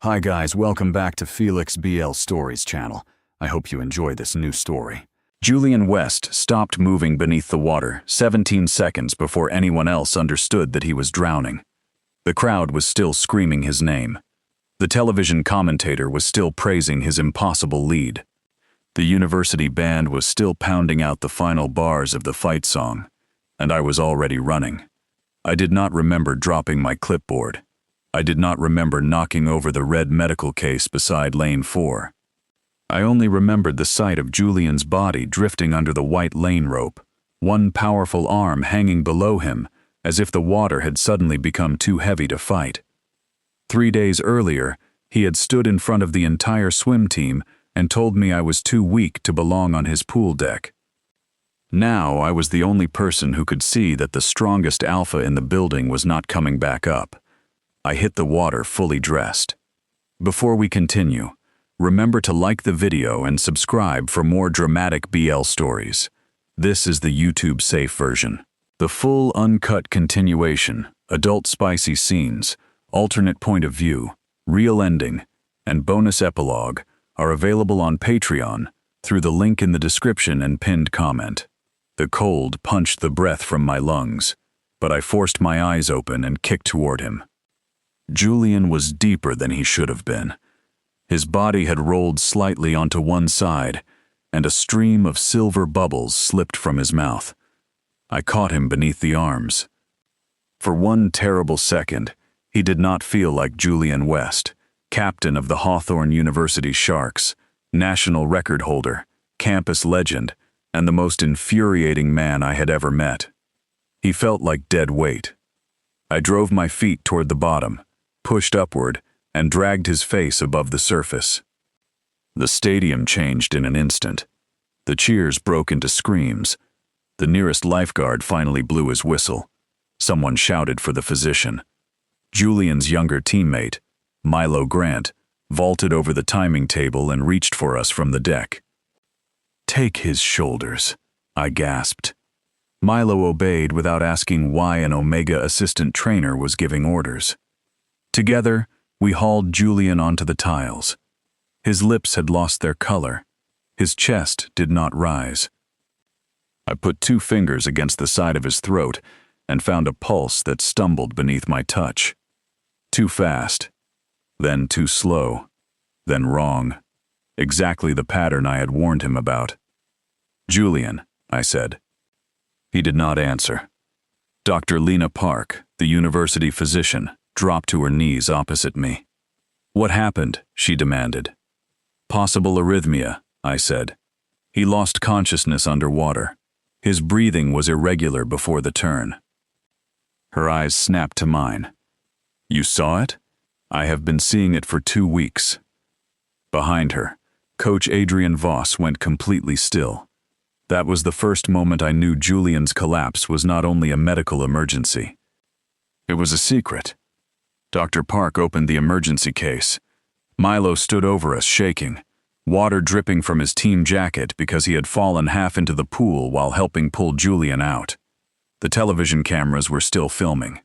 Hi guys, welcome back to Felix BL Stories channel. I hope you enjoy this new story. Julian West stopped moving beneath the water 17 seconds before anyone else understood that he was drowning. The crowd was still screaming his name. The television commentator was still praising his impossible lead. The university band was still pounding out the final bars of the fight song, and I was already running. I did not remember dropping my clipboard. I did not remember knocking over the red medical case beside lane 4. I only remembered the sight of Julian's body drifting under the white lane rope, one powerful arm hanging below him, as if the water had suddenly become too heavy to fight. 3 days earlier, he had stood in front of the entire swim team and told me I was too weak to belong on his pool deck. Now I was the only person who could see that the strongest alpha in the building was not coming back up. I hit the water fully dressed. Before we continue, remember to like the video and subscribe for more dramatic BL stories. This is the YouTube-safe version. The full uncut continuation, adult spicy scenes, alternate point of view, real ending, and bonus epilogue are available on Patreon through the link in the description and pinned comment. The cold punched the breath from my lungs, but I forced my eyes open and kicked toward him. Julian was deeper than he should have been. His body had rolled slightly onto one side, and a stream of silver bubbles slipped from his mouth. I caught him beneath the arms. For one terrible second, he did not feel like Julian West, captain of the Hawthorne University Sharks, national record holder, campus legend, and the most infuriating man I had ever met. He felt like dead weight. I drove my feet toward the bottom, pushed upward, and dragged his face above the surface. The stadium changed in an instant. The cheers broke into screams. The nearest lifeguard finally blew his whistle. Someone shouted for the physician. Julian's younger teammate, Milo Grant, vaulted over the timing table and reached for us from the deck. "Take his shoulders," I gasped. Milo obeyed without asking why an Omega assistant trainer was giving orders. Together, we hauled Julian onto the tiles. His lips had lost their color. His chest did not rise. I put 2 fingers against the side of his throat and found a pulse that stumbled beneath my touch. Too fast, then too slow, then wrong. Exactly the pattern I had warned him about. "Julian," I said. He did not answer. Dr. Lena Park, the university physician, dropped to her knees opposite me. "What happened?" she demanded. "Possible arrhythmia," I said. He lost consciousness underwater. His breathing was irregular before the turn. Her eyes snapped to mine. "You saw it?" "I have been seeing it for 2 weeks. Behind her, Coach Adrian Voss went completely still. That was the first moment I knew Julian's collapse was not only a medical emergency. It was a secret. Dr. Park opened the emergency case. Milo stood over us shaking, water dripping from his team jacket because he had fallen half into the pool while helping pull Julian out. The television cameras were still filming.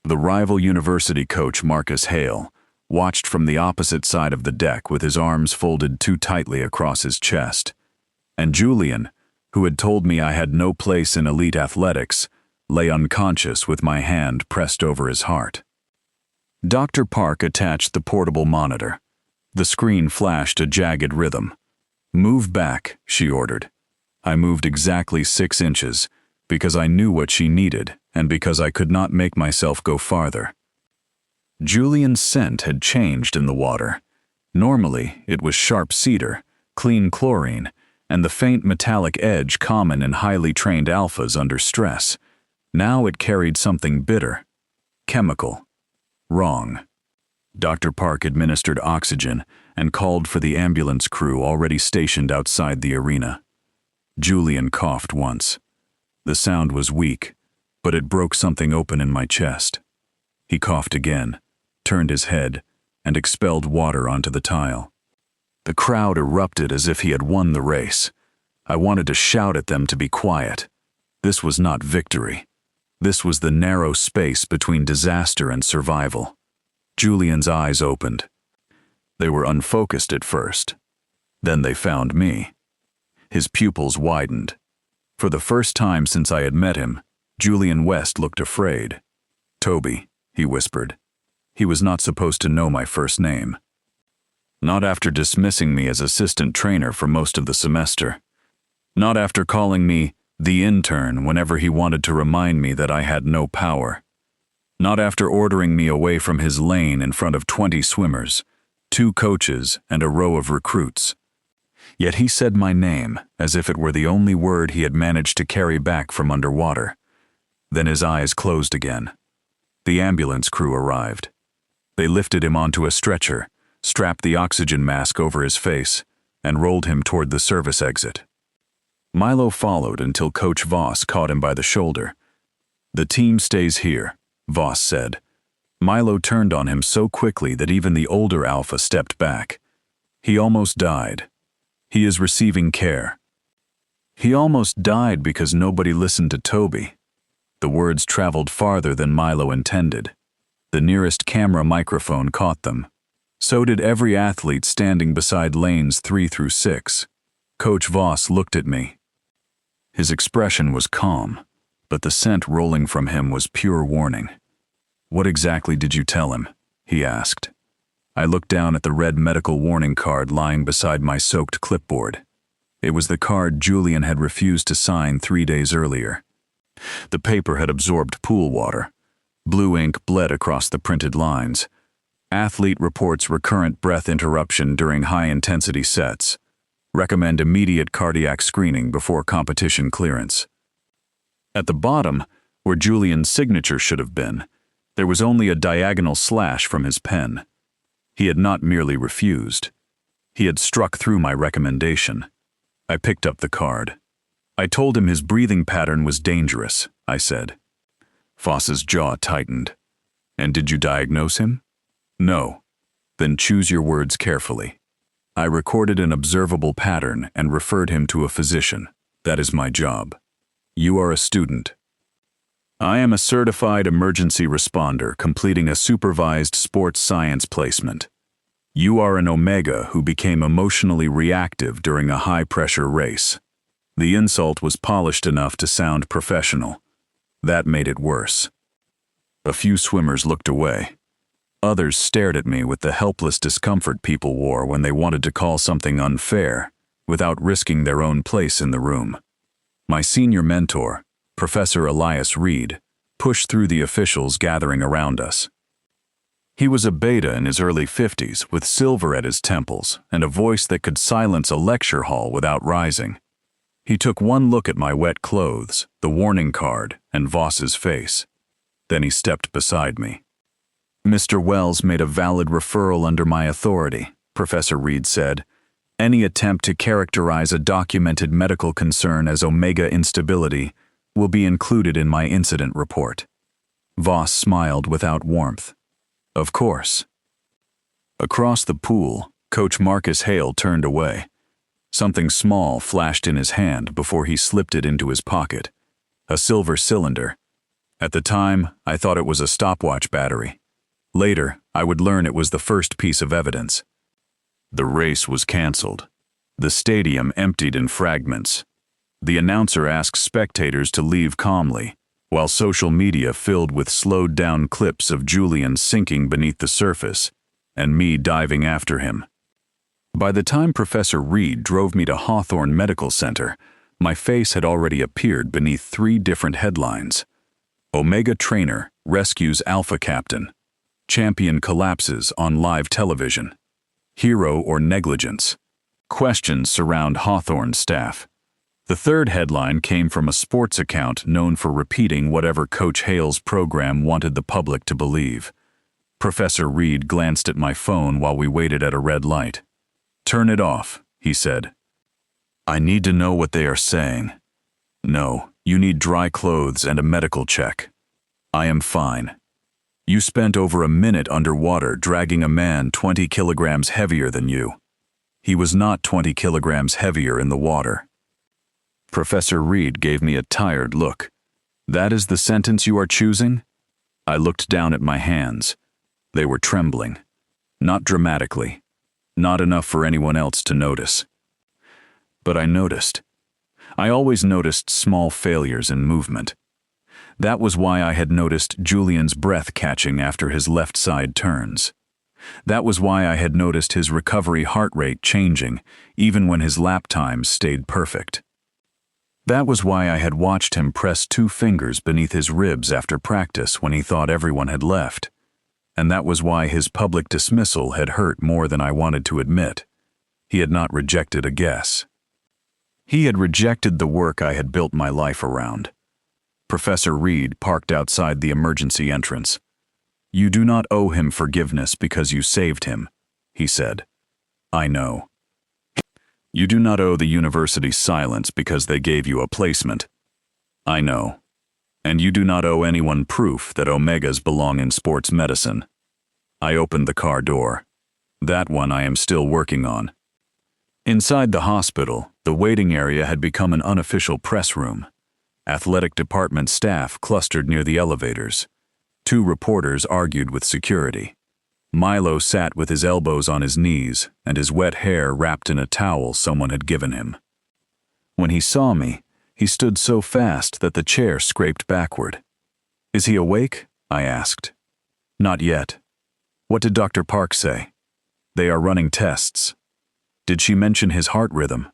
The rival university coach, Marcus Hale, watched from the opposite side of the deck with his arms folded too tightly across his chest. And Julian, who had told me I had no place in elite athletics, lay unconscious with my hand pressed over his heart. Dr. Park attached the portable monitor. The screen flashed a jagged rhythm. "Move back," she ordered. I moved exactly 6 inches, because I knew what she needed and because I could not make myself go farther. Julian's scent had changed in the water. Normally, it was sharp cedar, clean chlorine, and the faint metallic edge common in highly trained alphas under stress. Now it carried something bitter, chemical. Wrong. Dr. Park administered oxygen and called for the ambulance crew already stationed outside the arena. Julian coughed once. The sound was weak, but it broke something open in my chest. He coughed again, turned his head, and expelled water onto the tile. The crowd erupted as if he had won the race. I wanted to shout at them to be quiet. This was not victory. This was the narrow space between disaster and survival. Julian's eyes opened. They were unfocused at first. Then they found me. His pupils widened. For the first time since I had met him, Julian West looked afraid. "Toby," he whispered. He was not supposed to know my first name. Not after dismissing me as assistant trainer for most of the semester. Not after calling me the intern whenever he wanted to remind me that I had no power. Not after ordering me away from his lane in front of 20 swimmers, 2 coaches, and a row of recruits. Yet he said my name as if it were the only word he had managed to carry back from underwater. Then his eyes closed again. The ambulance crew arrived. They lifted him onto a stretcher, strapped the oxygen mask over his face, and rolled him toward the service exit. Milo followed until Coach Voss caught him by the shoulder. "The team stays here," Voss said. Milo turned on him so quickly that even the older alpha stepped back. "He almost died. He is receiving care." He almost died because nobody listened to Toby. The words traveled farther than Milo intended. The nearest camera microphone caught them. So did every athlete standing beside lanes 3 through 6. Coach Voss looked at me. His expression was calm, but the scent rolling from him was pure warning. "What exactly did you tell him?" he asked. I looked down at the red medical warning card lying beside my soaked clipboard. It was the card Julian had refused to sign 3 days earlier. The paper had absorbed pool water. Blue ink bled across the printed lines. "Athlete reports recurrent breath interruption during high-intensity sets. Recommend immediate cardiac screening before competition clearance." At the bottom, where Julian's signature should have been, there was only a diagonal slash from his pen. He had not merely refused. He had struck through my recommendation. I picked up the card. "I told him his breathing pattern was dangerous," I said. Voss's jaw tightened. "And did you diagnose him?" "No." "Then choose your words carefully." I recorded an observable pattern and referred him to a physician. That is my job. "You are a student." "I am a certified emergency responder completing a supervised sports science placement. You are an Omega who became emotionally reactive during a high-pressure race." The insult was polished enough to sound professional. That made it worse. A few swimmers looked away. Others stared at me with the helpless discomfort people wore when they wanted to call something unfair, without risking their own place in the room. My senior mentor, Professor Elias Reed, pushed through the officials gathering around us. He was a beta in his early 50s with silver at his temples and a voice that could silence a lecture hall without rising. He took one look at my wet clothes, the warning card, and Voss's face. Then he stepped beside me. "Mr. Wells made a valid referral under my authority," Professor Reed said. "Any attempt to characterize a documented medical concern as omega instability will be included in my incident report." Voss smiled without warmth. "Of course." Across the pool, Coach Marcus Hale turned away. Something small flashed in his hand before he slipped it into his pocket. A silver cylinder. At the time, I thought it was a stopwatch battery. Later, I would learn it was the first piece of evidence. The race was canceled. The stadium emptied in fragments. The announcer asked spectators to leave calmly, while social media filled with slowed-down clips of Julian sinking beneath the surface and me diving after him. By the time Professor Reed drove me to Hawthorne Medical Center, my face had already appeared beneath 3 different headlines. Omega Trainer Rescues Alpha Captain. Champion Collapses on Live Television. Hero or Negligence. Questions surround Hawthorne staff. The third headline came from a sports account known for repeating whatever Coach Hale's program wanted the public to believe. Professor Reed glanced at my phone while we waited at a red light. "Turn it off," he said. "I need to know what they are saying." "No, you need dry clothes and a medical check." "I am fine." "You spent over a minute underwater dragging a man 20 kilograms heavier than you." "He was not 20 kilograms heavier in the water." Professor Reed gave me a tired look. "That is the sentence you are choosing?" I looked down at my hands. They were trembling. Not dramatically, Not enough for anyone else to notice. But I noticed. I always noticed small failures in movement. That was why I had noticed Julian's breath catching after his left side turns. That was why I had noticed his recovery heart rate changing, even when his lap times stayed perfect. That was why I had watched him press 2 fingers beneath his ribs after practice when he thought everyone had left. And that was why his public dismissal had hurt more than I wanted to admit. He had not rejected a guess. He had rejected the work I had built my life around. Professor Reed parked outside the emergency entrance. "You do not owe him forgiveness because you saved him," he said. "I know. You do not owe the university silence because they gave you a placement. I know. And you do not owe anyone proof that omegas belong in sports medicine." I opened the car door. That one I am still working on. Inside the hospital, the waiting area had become an unofficial press room. Athletic department staff clustered near the elevators. 2 reporters argued with security. Milo sat with his elbows on his knees and his wet hair wrapped in a towel someone had given him. When he saw me, he stood so fast that the chair scraped backward. "Is he awake?" I asked. "Not yet." "What did Dr. Park say?" "They are running tests." "Did she mention his heart rhythm?"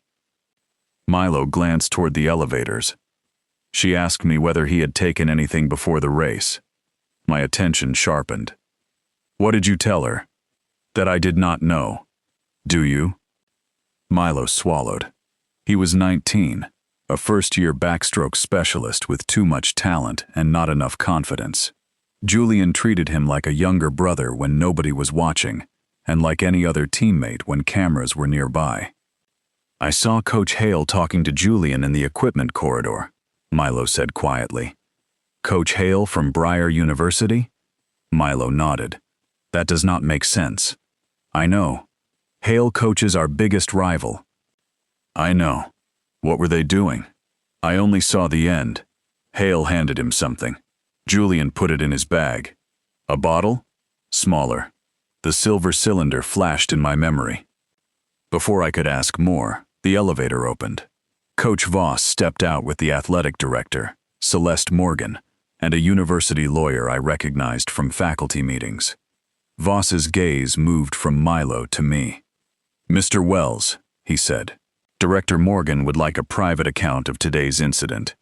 Milo glanced toward the elevators. "She asked me whether he had taken anything before the race." My attention sharpened. "What did you tell her?" "That I did not know." "Do you?" Milo swallowed. He was 19, a first-year backstroke specialist with too much talent and not enough confidence. Julian treated him like a younger brother when nobody was watching, and like any other teammate when cameras were nearby. "I saw Coach Hale talking to Julian in the equipment corridor," Milo said quietly. "Coach Hale from Breyer University?" Milo nodded. "That does not make sense." "I know. Hale coaches our biggest rival." "I know. What were they doing?" "I only saw the end. Hale handed him something. Julian put it in his bag. A bottle? Smaller. The silver cylinder flashed in my memory." Before I could ask more, the elevator opened. Coach Voss stepped out with the athletic director, Celeste Morgan, and a university lawyer I recognized from faculty meetings. Voss's gaze moved from Milo to me. "Mr. Wells," he said, "Director Morgan would like a private account of today's incident."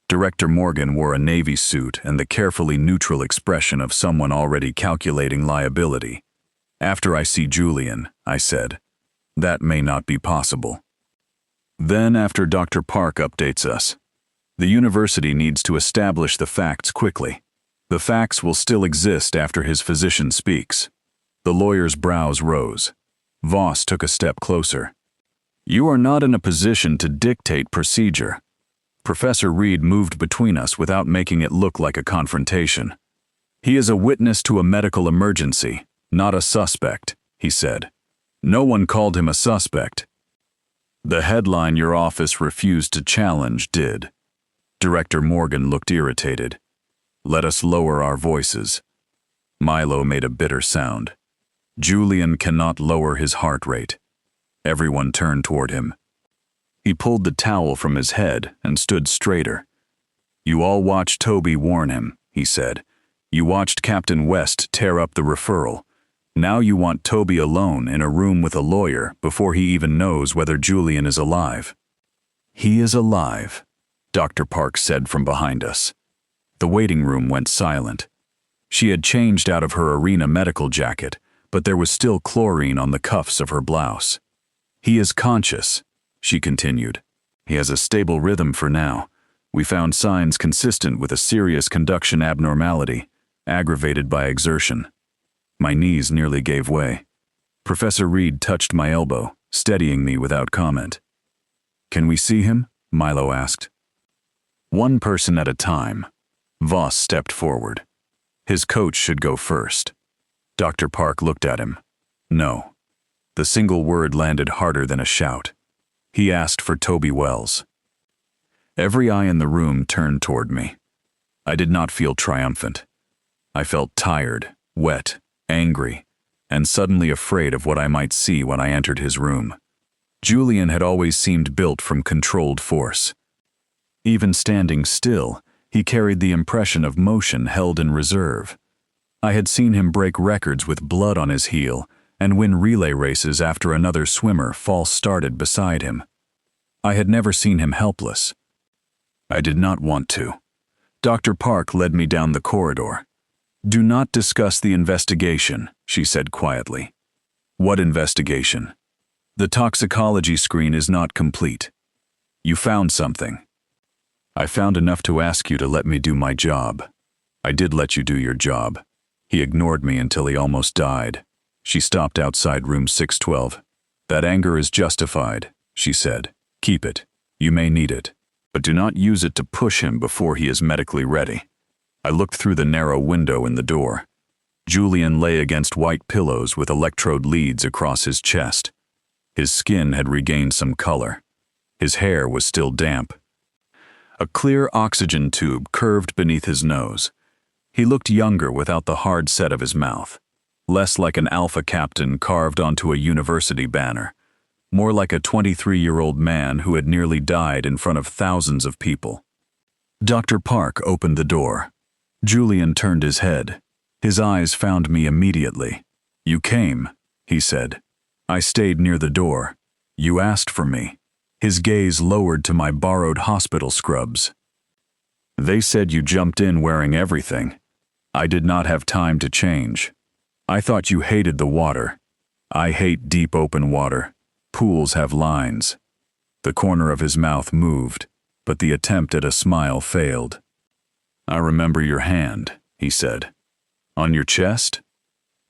Director Morgan wore a navy suit and the carefully neutral expression of someone already calculating liability. "After I see Julian," I said. "That may not be possible." "Then after Dr. Park updates us. The university needs to establish the facts quickly. The facts will still exist after his physician speaks." The lawyer's brows rose. Voss took a step closer. "You are not in a position to dictate procedure." Professor Reed moved between us without making it look like a confrontation. "He is a witness to a medical emergency, not a suspect," he said. "No one called him a suspect. The headline your office refused to challenge did." Director Morgan looked irritated. "Let us lower our voices." Milo made a bitter sound. "Julian cannot lower his heart rate." Everyone turned toward him. He pulled the towel from his head and stood straighter. "You all watched Toby warn him," he said. "You watched Captain West tear up the referral. Now you want Toby alone in a room with a lawyer before he even knows whether Julian is alive." "He is alive," Dr. Park said from behind us. The waiting room went silent. She had changed out of her arena medical jacket, but there was still chlorine on the cuffs of her blouse. "He is conscious," she continued. "He has a stable rhythm for now. We found signs consistent with a serious conduction abnormality, aggravated by exertion." My knees nearly gave way. Professor Reed touched my elbow, steadying me without comment. "Can we see him?" Milo asked. "One person at a time." Voss stepped forward. "His coach should go first." Dr. Park looked at him. "No." The single word landed harder than a shout. He asked for Toby Wells. Every eye in the room turned toward me. I did not feel triumphant. I felt tired, wet, angry, and suddenly afraid of what I might see when I entered his room. Julian had always seemed built from controlled force. Even standing still, he carried the impression of motion held in reserve. I had seen him break records with blood on his heel and win relay races after another swimmer false-started beside him. I had never seen him helpless. I did not want to. Dr. Park led me down the corridor. "Do not discuss the investigation," she said quietly. "What investigation?" "The toxicology screen is not complete. You found something." "I found enough to ask you to let me do my job." "I did let you do your job." He ignored me until he almost died. She stopped outside room 612. "That anger is justified," she said. "Keep it. You may need it. But do not use it to push him before he is medically ready." I looked through the narrow window in the door. Julian lay against white pillows with electrode leads across his chest. His skin had regained some color. His hair was still damp. A clear oxygen tube curved beneath his nose. He looked younger without the hard set of his mouth, less like an alpha captain carved onto a university banner, more like a 23-year-old man who had nearly died in front of thousands of people. Dr. Park opened the door. Julian turned his head. His eyes found me immediately. "You came," he said. "I stayed near the door. You asked for me." His gaze lowered to my borrowed hospital scrubs. "They said you jumped in wearing everything. I did not have time to change. I thought you hated the water. I hate deep open water. Pools have lines." The corner of his mouth moved, but the attempt at a smile failed. "I remember your hand," he said. "On your chest?"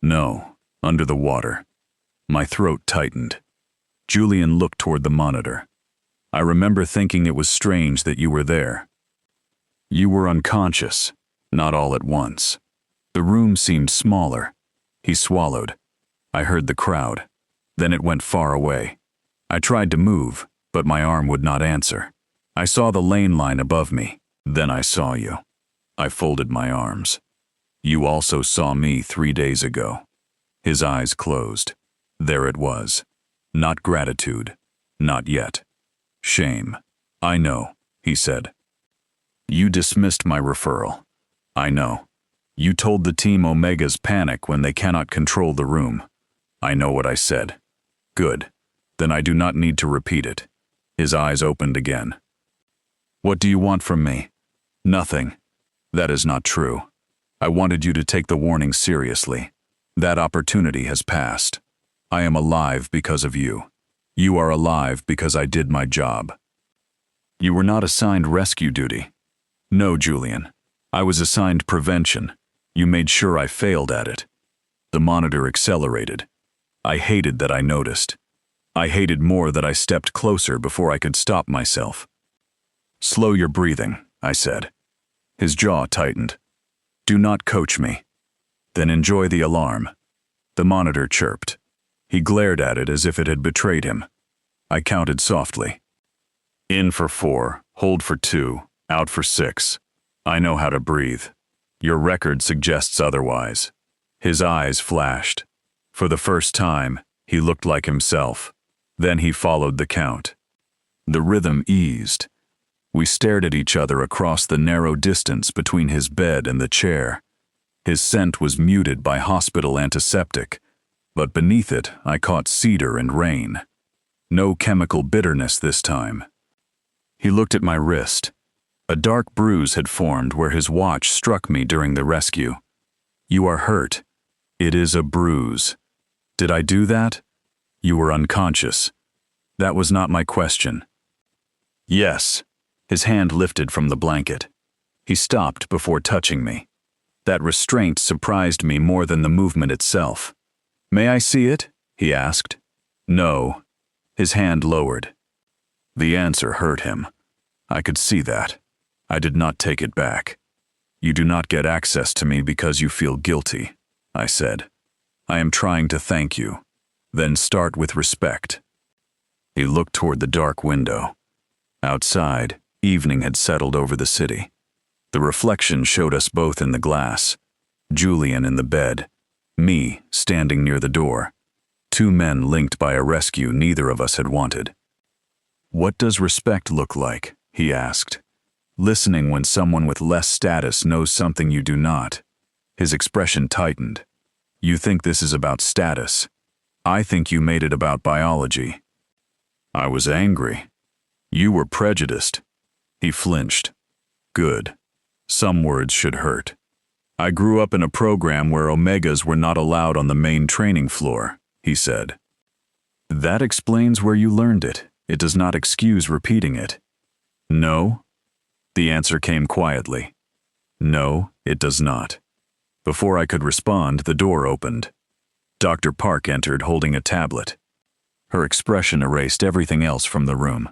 "No, under the water." My throat tightened. Julian looked toward the monitor. "I remember thinking it was strange that you were there. You were unconscious, not all at once." The room seemed smaller. He swallowed. I heard the crowd. Then it went far away. I tried to move, but my arm would not answer. I saw the lane line above me. Then I saw you. I folded my arms. "You also saw me 3 days ago." His eyes closed. There it was. Not gratitude. Not yet. Shame. "I know," he said. "You dismissed my referral. I know. You told the team Omegas panic when they cannot control the room. I know what I said." "Good. Then I do not need to repeat it." His eyes opened again. "What do you want from me?" "Nothing." "That is not true. I wanted you to take the warning seriously. That opportunity has passed. I am alive because of you. You are alive because I did my job." "You were not assigned rescue duty." "No, Julian. I was assigned prevention. You made sure I failed at it." The monitor accelerated. I hated that I noticed. I hated more that I stepped closer before I could stop myself. "Slow your breathing," I said. His jaw tightened. "Do not coach me." "Then enjoy the alarm." The monitor chirped. He glared at it as if it had betrayed him. I counted softly. "In for 4, hold for 2, out for 6. I know how to breathe. Your record suggests otherwise." His eyes flashed. For the first time, he looked like himself. Then he followed the count. The rhythm eased. We stared at each other across the narrow distance between his bed and the chair. His scent was muted by hospital antiseptic, but beneath it I caught cedar and rain. No chemical bitterness this time. He looked at my wrist. A dark bruise had formed where his watch struck me during the rescue. "You are hurt." "It is a bruise." "Did I do that?" "You were unconscious." "That was not my question." "Yes." His hand lifted from the blanket. He stopped before touching me. That restraint surprised me more than the movement itself. "May I see it?" he asked. "No." His hand lowered. The answer hurt him. I could see that. I did not take it back. "You do not get access to me because you feel guilty," I said. "I am trying to thank you. Then start with respect." He looked toward the dark window. Outside, evening had settled over the city. The reflection showed us both in the glass. Julian in the bed. Me, standing near the door. Two men linked by a rescue neither of us had wanted. "What does respect look like?" he asked. "Listening when someone with less status knows something you do not." His expression tightened. "You think this is about status. I think you made it about biology." I was angry. "You were prejudiced." He flinched. "Good. Some words should hurt. I grew up in a program where omegas were not allowed on the main training floor," he said. "That explains where you learned it. It does not excuse repeating it." "No?" The answer came quietly. "No, it does not." Before I could respond, the door opened. Dr. Park entered holding a tablet. Her expression erased everything else from the room.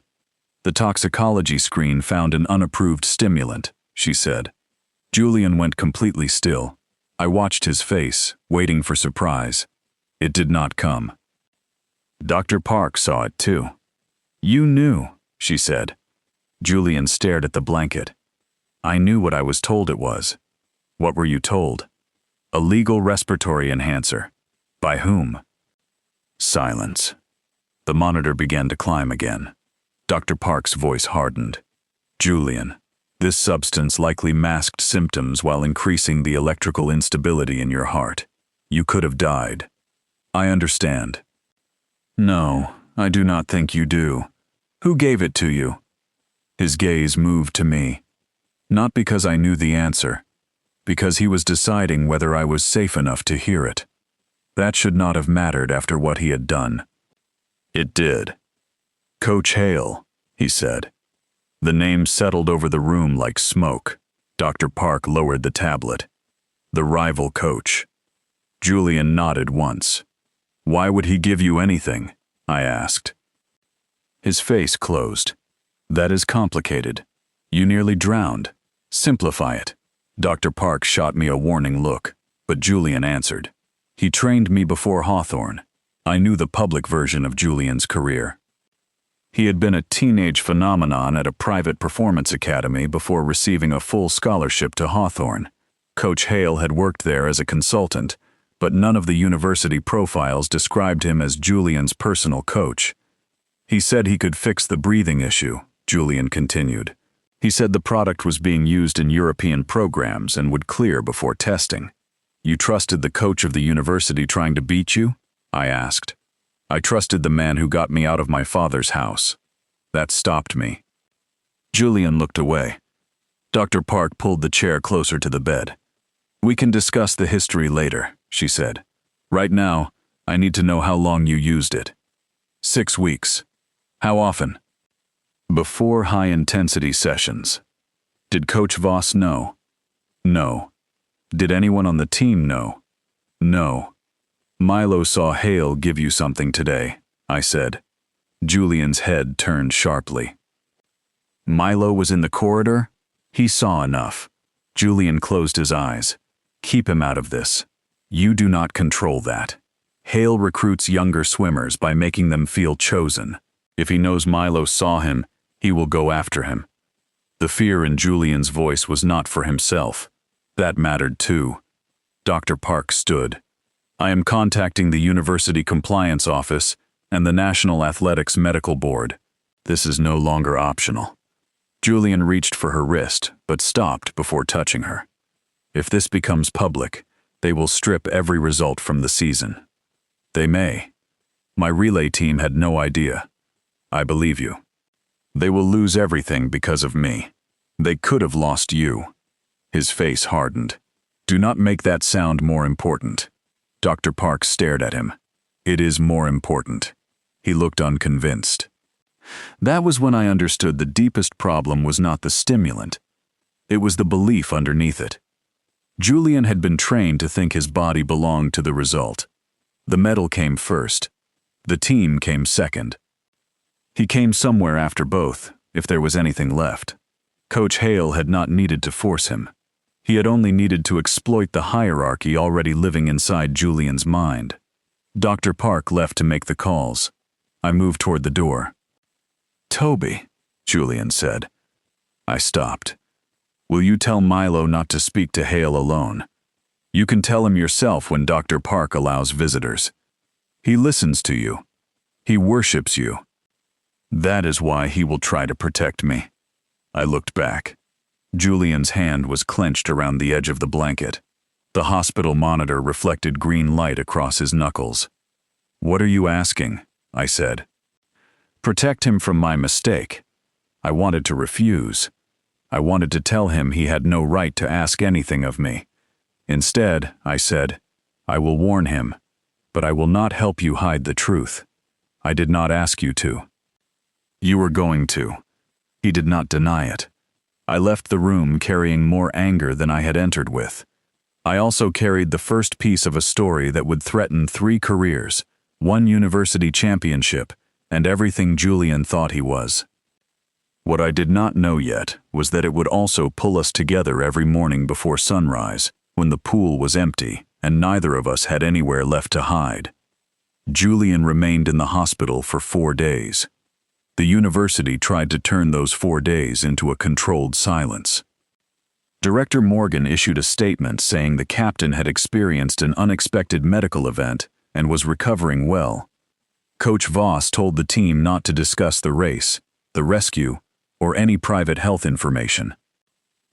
"The toxicology screen found an unapproved stimulant," she said. Julian went completely still. I watched his face, waiting for surprise. It did not come. Dr. Park saw it too. "You knew," she said. Julian stared at the blanket. "I knew what I was told it was." "What were you told?" "A legal respiratory enhancer." "By whom?" Silence. The monitor began to climb again. Dr. Park's voice hardened. "Julian, this substance likely masked symptoms while increasing the electrical instability in your heart. You could have died." "I understand." "No, I do not think you do. Who gave it to you?" His gaze moved to me. Not because I knew the answer, because he was deciding whether I was safe enough to hear it. That should not have mattered after what he had done. It did. "Coach Hale," he said. The name settled over the room like smoke. Dr. Park lowered the tablet. "The rival coach." Julian nodded once. "Why would he give you anything?" I asked. His face closed. "That is complicated. You nearly drowned. Simplify it." Dr. Park shot me a warning look, but Julian answered. "He trained me before Hawthorne." I knew the public version of Julian's career. He had been a teenage phenomenon at a private performance academy before receiving a full scholarship to Hawthorne. Coach Hale had worked there as a consultant, but none of the university profiles described him as Julian's personal coach. "He said he could fix the breathing issue," Julian continued. "He said the product was being used in European programs and would clear before testing." "You trusted the coach of the university trying to beat you?" I asked. "I trusted the man who got me out of my father's house. That stopped me." Julian looked away. Dr. Park pulled the chair closer to the bed. "We can discuss the history later," she said. "Right now, I need to know how long you used it." 6 weeks. "How often?" "Before high-intensity sessions." "Did Coach Voss know?" "No." "Did anyone on the team know?" "No." "Milo saw Hale give you something today," I said. Julian's head turned sharply. "Milo was in the corridor?" "He saw enough." Julian closed his eyes. "Keep him out of this. You do not control that. Hale recruits younger swimmers by making them feel chosen. If he knows Milo saw him, he will go after him." The fear in Julian's voice was not for himself. That mattered too. Dr. Park stood. "I am contacting the University Compliance Office and the National Athletics Medical Board. This is no longer optional." Julian reached for her wrist, but stopped before touching her. "If this becomes public, they will strip every result from the season." "They may. My relay team had no idea." "I believe you." "They will lose everything because of me. They could have lost you." His face hardened. "Do not make that sound more important." Dr. Park stared at him. "It is more important." He looked unconvinced. That was when I understood the deepest problem was not the stimulant. It was the belief underneath it. Julian had been trained to think his body belonged to the result. The medal came first. The team came second. He came somewhere after both, if there was anything left. Coach Hale had not needed to force him. He had only needed to exploit the hierarchy already living inside Julian's mind. Dr. Park left to make the calls. I moved toward the door. "Toby," Julian said. I stopped. "Will you tell Milo not to speak to Hale alone?" You can tell him yourself when Dr. Park allows visitors. He listens to you. He worships you. That is why he will try to protect me." I looked back. Julian's hand was clenched around the edge of the blanket. The hospital monitor reflected green light across his knuckles. "What are you asking?" I said. "Protect him from my mistake." I wanted to refuse. I wanted to tell him he had no right to ask anything of me. Instead, I said, "I will warn him, but I will not help you hide the truth. I did not ask you to." "You were going to." He did not deny it. I left the room carrying more anger than I had entered with. I also carried the first piece of a story that would threaten 3 careers, 1 university championship, and everything Julian thought he was. What I did not know yet was that it would also pull us together every morning before sunrise, when the pool was empty and neither of us had anywhere left to hide. Julian remained in the hospital for 4 days. The university tried to turn those 4 days into a controlled silence. Director Morgan issued a statement saying the captain had experienced an unexpected medical event and was recovering well. Coach Voss told the team not to discuss the race, the rescue, or any private health information.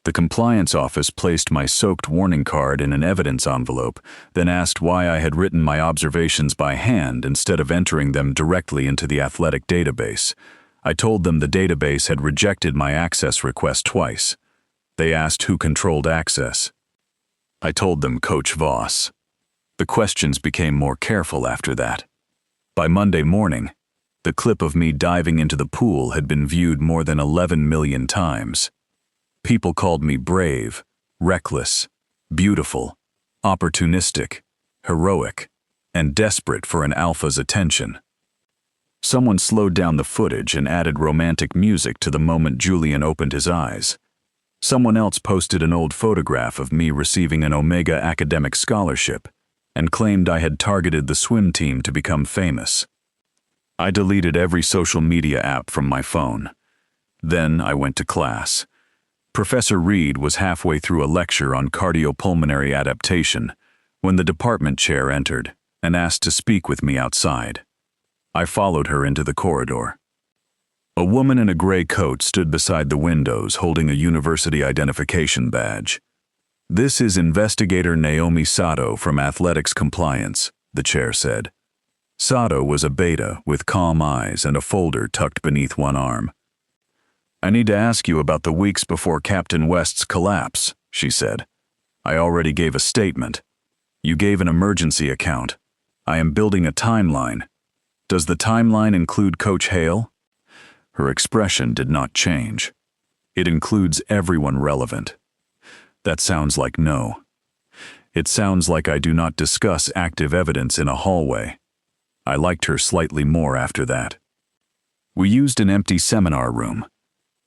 The compliance office placed my soaked warning card in an evidence envelope, then asked why I had written my observations by hand instead of entering them directly into the athletic database. I told them the database had rejected my access request twice. They asked who controlled access. I told them Coach Voss. The questions became more careful after that. By Monday morning, the clip of me diving into the pool had been viewed more than 11 million times. People called me brave, reckless, beautiful, opportunistic, heroic, and desperate for an alpha's attention. Someone slowed down the footage and added romantic music to the moment Julian opened his eyes. Someone else posted an old photograph of me receiving an Omega academic scholarship and claimed I had targeted the swim team to become famous. I deleted every social media app from my phone. Then I went to class. Professor Reed was halfway through a lecture on cardiopulmonary adaptation when the department chair entered and asked to speak with me outside. I followed her into the corridor. A woman in a gray coat stood beside the windows holding a university identification badge. "This is Investigator Naomi Sato from Athletics Compliance," the chair said. Sato was a beta with calm eyes and a folder tucked beneath one arm. "I need to ask you about the weeks before Captain West's collapse," she said. "I already gave a statement. You gave an emergency account. I am building a timeline. Does the timeline include Coach Hale?" Her expression did not change. "It includes everyone relevant." That sounds like no. It sounds like I do not discuss active evidence in a hallway. I liked her slightly more after that. We used an empty seminar room.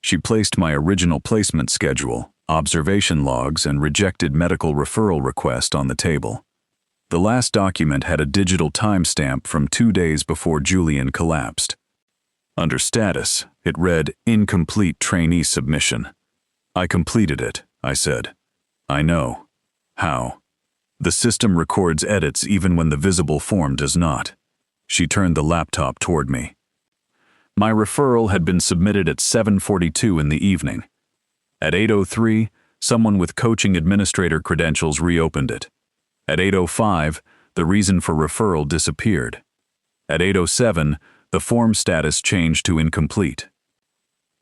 She placed my original placement schedule, observation logs, and rejected medical referral request on the table. The last document had a digital timestamp from 2 days before Julian collapsed. Under status, it read, "Incomplete trainee submission." "I completed it," I said. "I know. How?" "The system records edits even when the visible form does not." She turned the laptop toward me. My referral had been submitted at 7:42 in the evening. At 8:03, someone with coaching administrator credentials reopened it. At 8:05, the reason for referral disappeared. At 8:07, the form status changed to incomplete.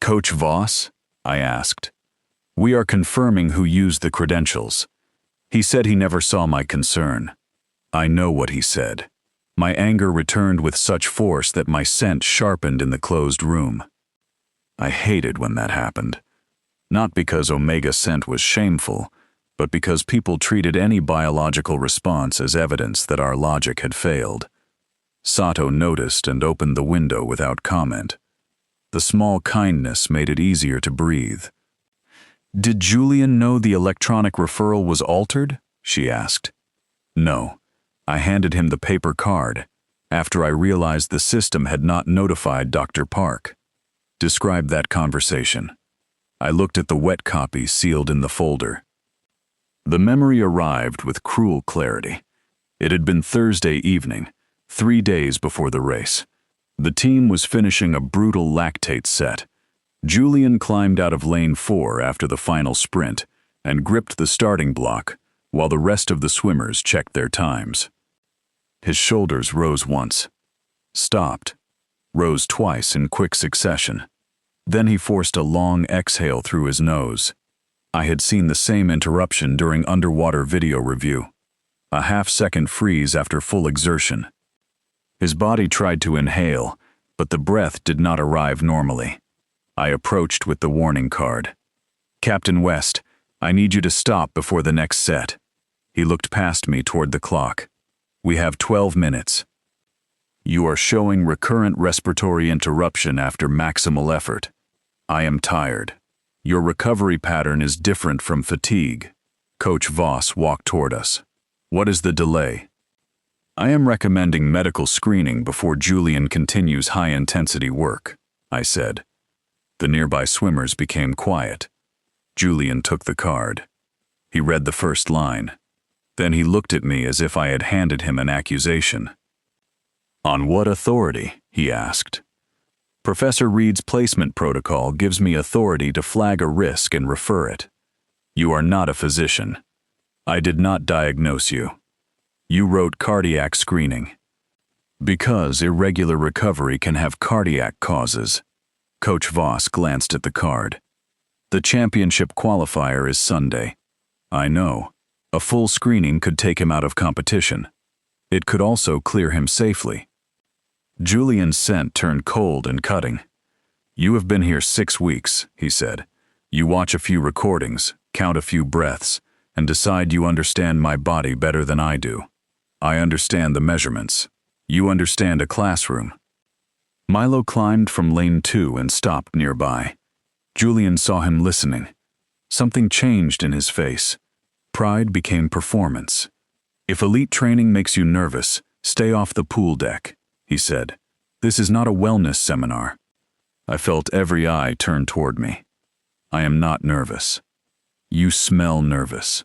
"Coach Voss?" I asked. "We are confirming who used the credentials. He said he never saw my concern." I know what he said. My anger returned with such force that my scent sharpened in the closed room. I hated when that happened. Not because Omega scent was shameful, but because people treated any biological response as evidence that our logic had failed. Sato noticed and opened the window without comment. The small kindness made it easier to breathe. "Did Julian know the electronic referral was altered?" she asked. "No. I handed him the paper card after I realized the system had not notified Dr. Park." Describe that conversation. I looked at the wet copy sealed in the folder. The memory arrived with cruel clarity. It had been Thursday evening, 3 days before the race. The team was finishing a brutal lactate set. Julian climbed out of lane 4 after the final sprint and gripped the starting block while the rest of the swimmers checked their times. His shoulders rose once, stopped, rose twice in quick succession. Then he forced a long exhale through his nose. I had seen the same interruption during underwater video review. A half-second freeze after full exertion. His body tried to inhale, but the breath did not arrive normally. I approached with the warning card. "Captain West, I need you to stop before the next set." He looked past me toward the clock. "We have 12 minutes. You are showing recurrent respiratory interruption after maximal effort. I am tired. Your recovery pattern is different from fatigue." Coach Voss walked toward us. "What is the delay?" "I am recommending medical screening before Julian continues high-intensity work," I said. The nearby swimmers became quiet. Julian took the card. He read the first line. Then he looked at me as if I had handed him an accusation. "On what authority?" he asked. "Professor Reed's placement protocol gives me authority to flag a risk and refer it. You are not a physician. I did not diagnose you. You wrote cardiac screening. Because irregular recovery can have cardiac causes." Coach Voss glanced at the card. "The championship qualifier is Sunday. I know. A full screening could take him out of competition. It could also clear him safely." Julian's scent turned cold and cutting. "You have been here 6 weeks," he said. "You watch a few recordings, count a few breaths, and decide you understand my body better than I do. I understand the measurements. You understand a classroom." Milo climbed from lane 2 and stopped nearby. Julian saw him listening. Something changed in his face. Pride became performance. "If elite training makes you nervous, stay off the pool deck," he said. "This is not a wellness seminar." I felt every eye turn toward me. "I am not nervous." "You smell nervous."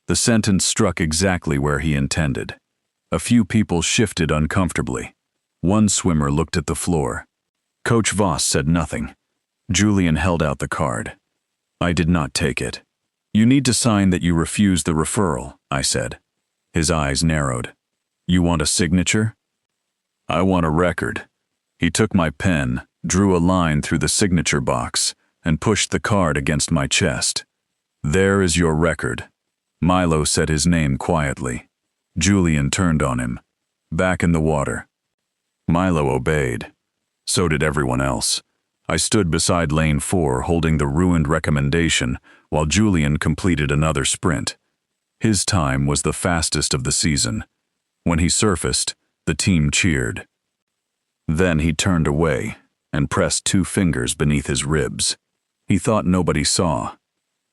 The sentence struck exactly where he intended. A few people shifted uncomfortably. One swimmer looked at the floor. Coach Voss said nothing. Julian held out the card. I did not take it. "You need to sign that you refuse the referral," I said. His eyes narrowed. "You want a signature?" "I want a record." He took my pen, drew a line through the signature box, and pushed the card against my chest. "There is your record." Milo said his name quietly. Julian turned on him. "Back in the water." Milo obeyed. So did everyone else. I stood beside lane 4 holding the ruined recommendation while Julian completed another sprint. His time was the fastest of the season. When he surfaced, the team cheered. Then he turned away and pressed 2 fingers beneath his ribs. He thought nobody saw.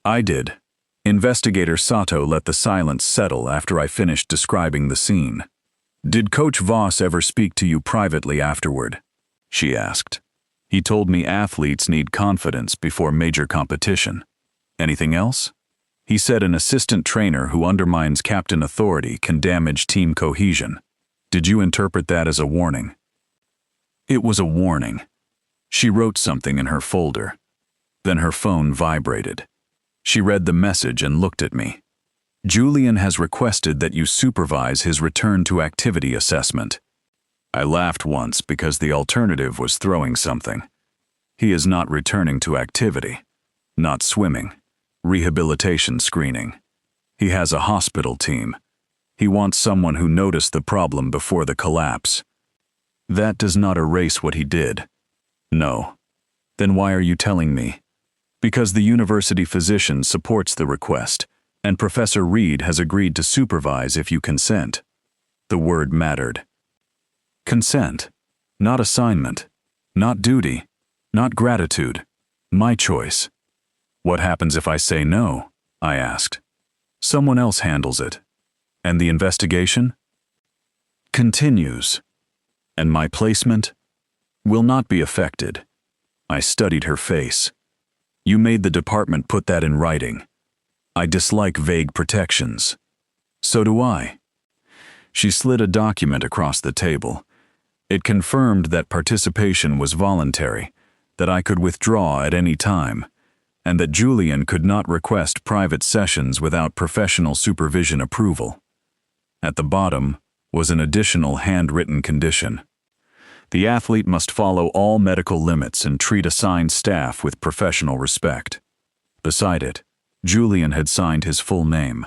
I did. Investigator Sato let the silence settle after I finished describing the scene. "Did Coach Voss ever speak to you privately afterward?" she asked. "He told me athletes need confidence before major competition. Anything else?" "He said an assistant trainer who undermines captain authority can damage team cohesion. Did you interpret that as a warning?" It was a warning. She wrote something in her folder. Then her phone vibrated. She read the message and looked at me. "Julian has requested that you supervise his return to activity assessment." I laughed once because the alternative was throwing something. He is not returning to activity. Not swimming. Rehabilitation screening. He has a hospital team. He wants someone who noticed the problem before the collapse. That does not erase what he did. No. Then why are you telling me? Because the university physician supports the request, and Professor Reed has agreed to supervise if you consent. The word mattered. Consent. Not assignment. Not duty. Not gratitude. My choice. "What happens if I say no?" I asked. "Someone else handles it." "And the investigation?" "Continues." "And my placement?" "Will not be affected." I studied her face. "You made the department put that in writing." I dislike vague protections. So do I. She slid a document across the table. It confirmed that participation was voluntary, that I could withdraw at any time, and that Julian could not request private sessions without professional supervision approval. At the bottom was an additional handwritten condition. The athlete must follow all medical limits and treat assigned staff with professional respect. Beside it, Julian had signed his full name.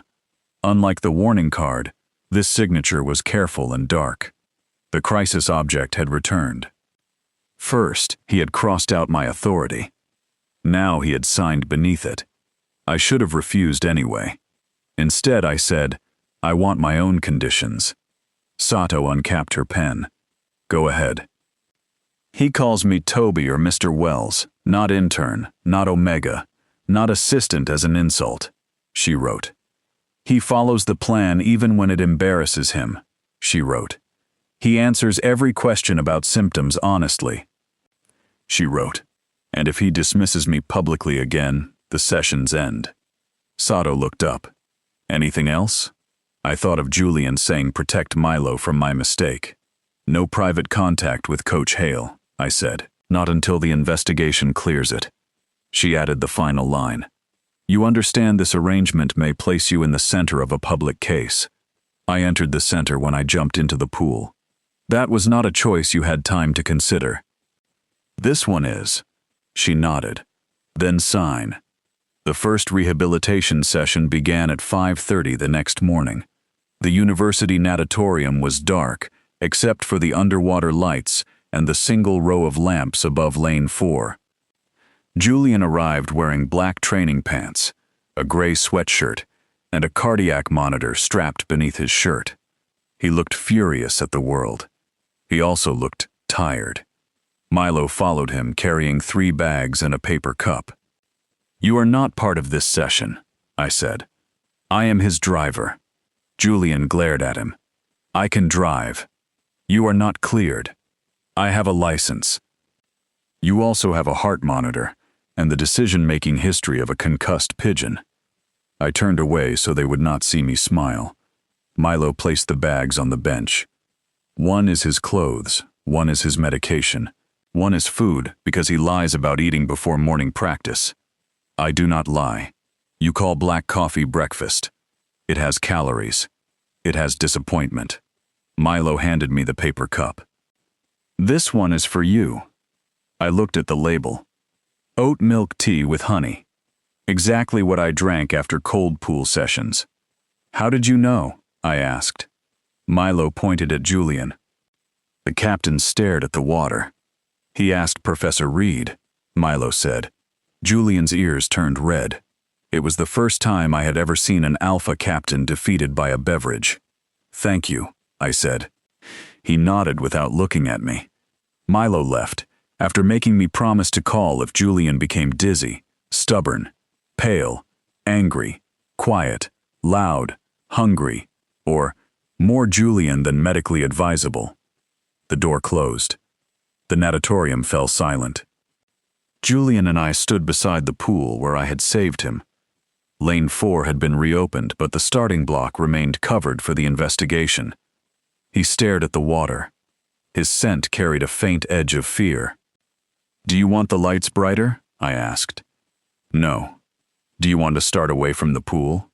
Unlike the warning card, this signature was careful and dark. The crisis object had returned. First, he had crossed out my authority. Now he had signed beneath it. I should have refused anyway. Instead, I said, "I want my own conditions." Sato uncapped her pen. "Go ahead." "He calls me Toby or Mr. Wells, not intern, not Omega, not assistant as an insult," she wrote. "He follows the plan even when it embarrasses him," she wrote. "He answers every question about symptoms honestly," she wrote. "And if he dismisses me publicly again, the sessions end." Sato looked up. "Anything else?" I thought of Julian saying protect Milo from my mistake. "No private contact with Coach Hale," I said. "Not until the investigation clears it." She added the final line. "You understand this arrangement may place you in the center of a public case." I entered the center when I jumped into the pool. "That was not a choice you had time to consider." "This one is." She nodded. "Then sign." The first rehabilitation session began at 5:30 the next morning. The university natatorium was dark, except for the underwater lights and the single row of lamps above lane 4. Julian arrived wearing black training pants, a gray sweatshirt, and a cardiac monitor strapped beneath his shirt. He looked furious at the world. He also looked tired. Milo followed him, carrying 3 bags and a paper cup. "You are not part of this session," I said. "I am his driver." Julian glared at him. "I can drive. You are not cleared. I have a license. You also have a heart monitor and the decision-making history of a concussed pigeon." I turned away so they would not see me smile. Milo placed the bags on the bench. One is his clothes, one is his medication, one is food because he lies about eating before morning practice. I do not lie. You call black coffee breakfast. It has calories. It has disappointment. Milo handed me the paper cup. "This one is for you." I looked at the label. "Oat milk tea with honey." Exactly what I drank after cold pool sessions. "How did you know?" I asked. Milo pointed at Julian. The captain stared at the water. "He asked Professor Reed," Milo said. Julian's ears turned red. It was the first time I had ever seen an alpha captain defeated by a beverage. "Thank you," I said. He nodded without looking at me. Milo left, after making me promise to call if Julian became dizzy, stubborn, pale, angry, quiet, loud, hungry, or more Julian than medically advisable. The door closed. The natatorium fell silent. Julian and I stood beside the pool where I had saved him. Lane 4 had been reopened, but the starting block remained covered for the investigation. He stared at the water. His scent carried a faint edge of fear. "Do you want the lights brighter?" I asked. "No." "Do you want to start away from the pool?"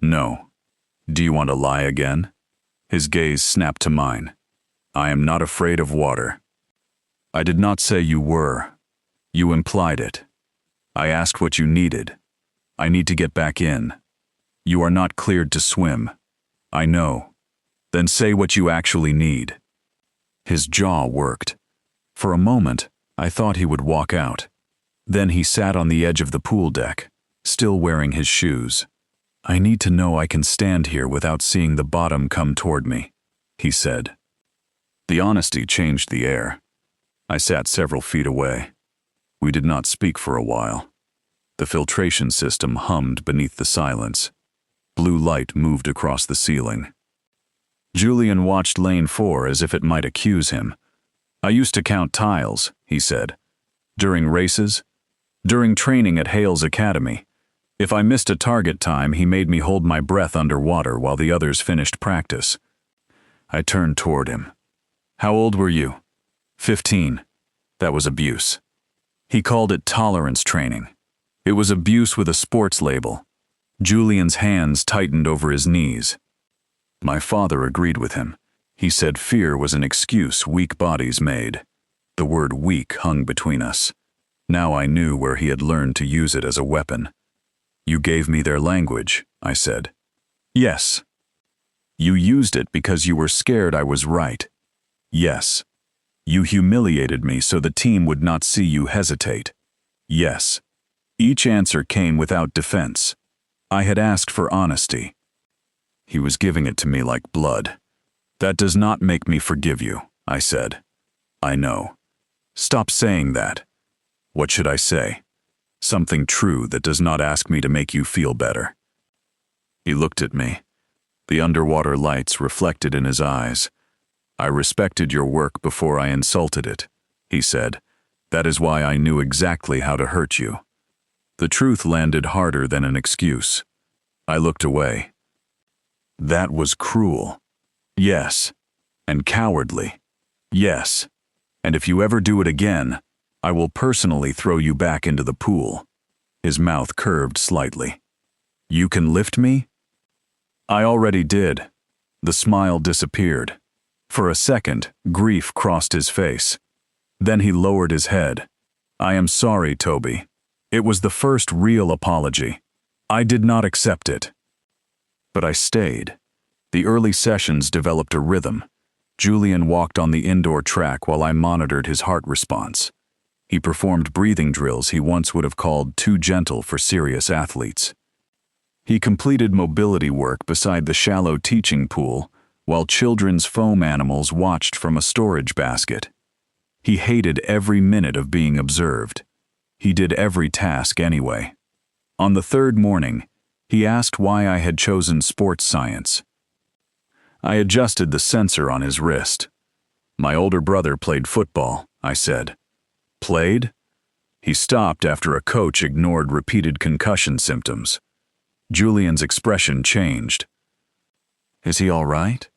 "No." "Do you want to lie again?" His gaze snapped to mine. "I am not afraid of water." "I did not say you were. You implied it. I asked what you needed. I need to get back in. You are not cleared to swim. I know. Then say what you actually need." His jaw worked. For a moment, I thought he would walk out. Then he sat on the edge of the pool deck, still wearing his shoes. "I need to know I can stand here without seeing the bottom come toward me," he said. The honesty changed the air. I sat several feet away. We did not speak for a while. The filtration system hummed beneath the silence. Blue light moved across the ceiling. Julian watched lane 4 as if it might accuse him. "I used to count tiles," he said. "During races? During training at Hale's Academy. If I missed a target time, he made me hold my breath underwater while the others finished practice. I turned toward him. How old were you? 15. That was abuse. He called it tolerance training. It was abuse with a sports label. Julian's hands tightened over his knees. My father agreed with him. He said fear was an excuse weak bodies made. The word weak hung between us. Now I knew where he had learned to use it as a weapon. You gave me their language, I said. Yes. You used it because you were scared I was right. Yes. You humiliated me so the team would not see you hesitate. Yes. Each answer came without defense. I had asked for honesty. He was giving it to me like blood. That does not make me forgive you, I said. I know. Stop saying that. What should I say? Something true that does not ask me to make you feel better. He looked at me. The underwater lights reflected in his eyes. I respected your work before I insulted it, he said. That is why I knew exactly how to hurt you. The truth landed harder than an excuse. I looked away. That was cruel. Yes. And cowardly. Yes. And if you ever do it again, I will personally throw you back into the pool. His mouth curved slightly. You can lift me? I already did. The smile disappeared. For a second, grief crossed his face. Then he lowered his head. I am sorry, Toby. It was the first real apology. I did not accept it. But I stayed. The early sessions developed a rhythm. Julian walked on the indoor track while I monitored his heart response. He performed breathing drills he once would have called too gentle for serious athletes. He completed mobility work beside the shallow teaching pool while children's foam animals watched from a storage basket. He hated every minute of being observed. He did every task anyway. On the third morning, he asked why I had chosen sports science. I adjusted the sensor on his wrist. My older brother played football, I said. Played? He stopped after a coach ignored repeated concussion symptoms. Julian's expression changed. Is he all right?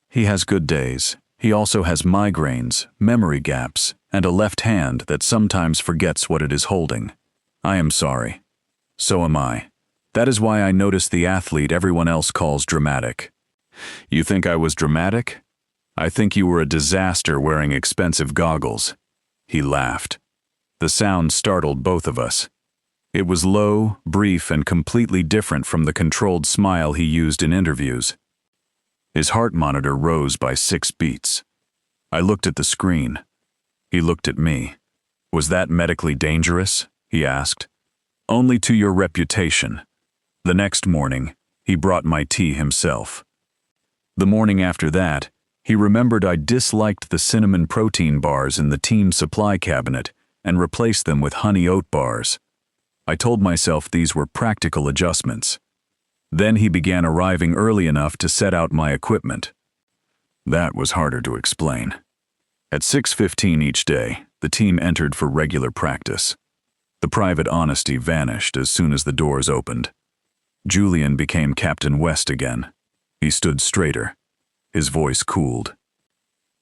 He has good days. He also has migraines, memory gaps, and a left hand that sometimes forgets what it is holding. I am sorry. So am I. That is why I noticed the athlete everyone else calls dramatic. You think I was dramatic? I think you were a disaster wearing expensive goggles. He laughed. The sound startled both of us. It was low, brief, and completely different from the controlled smile he used in interviews. His heart monitor rose by 6 beats. I looked at the screen. He looked at me. Was that medically dangerous? He asked. Only to your reputation. The next morning, he brought my tea himself. The morning after that, he remembered I disliked the cinnamon protein bars in the team supply cabinet and replaced them with honey oat bars. I told myself these were practical adjustments. Then he began arriving early enough to set out my equipment. That was harder to explain. At 6:15 each day, the team entered for regular practice. The private honesty vanished as soon as the doors opened. Julian became Captain West again. He stood straighter. His voice cooled.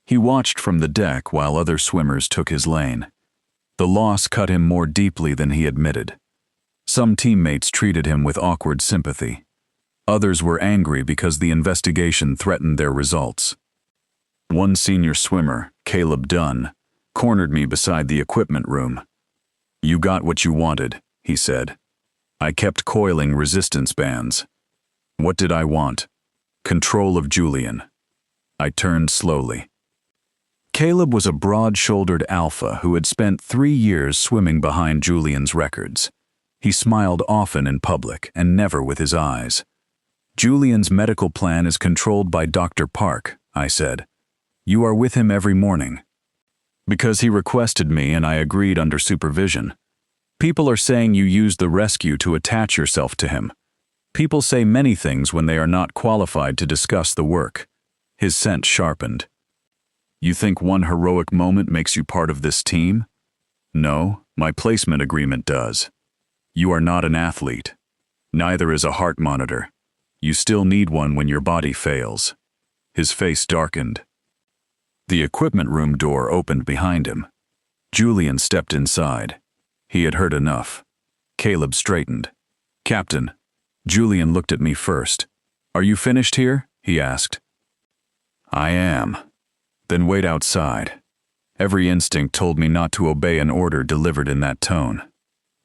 He watched from the deck while other swimmers took his lane. The loss cut him more deeply than he admitted. Some teammates treated him with awkward sympathy. Others were angry because the investigation threatened their results. One senior swimmer, Caleb Dunn, cornered me beside the equipment room. You got what you wanted, he said. I kept coiling resistance bands. What did I want? Control of Julian. I turned slowly. Caleb was a broad-shouldered alpha who had spent 3 years swimming behind Julian's records. He smiled often in public and never with his eyes. Julian's medical plan is controlled by Dr. Park, I said. You are with him every morning. Because he requested me and I agreed under supervision. People are saying you used the rescue to attach yourself to him. People say many things when they are not qualified to discuss the work. His scent sharpened. You think one heroic moment makes you part of this team? No, my placement agreement does. You are not an athlete. Neither is a heart monitor. You still need one when your body fails. His face darkened. The equipment room door opened behind him. Julian stepped inside. He had heard enough. Caleb straightened. "Captain." Julian looked at me first. "Are you finished here?" he asked. "I am." "Then wait outside." Every instinct told me not to obey an order delivered in that tone.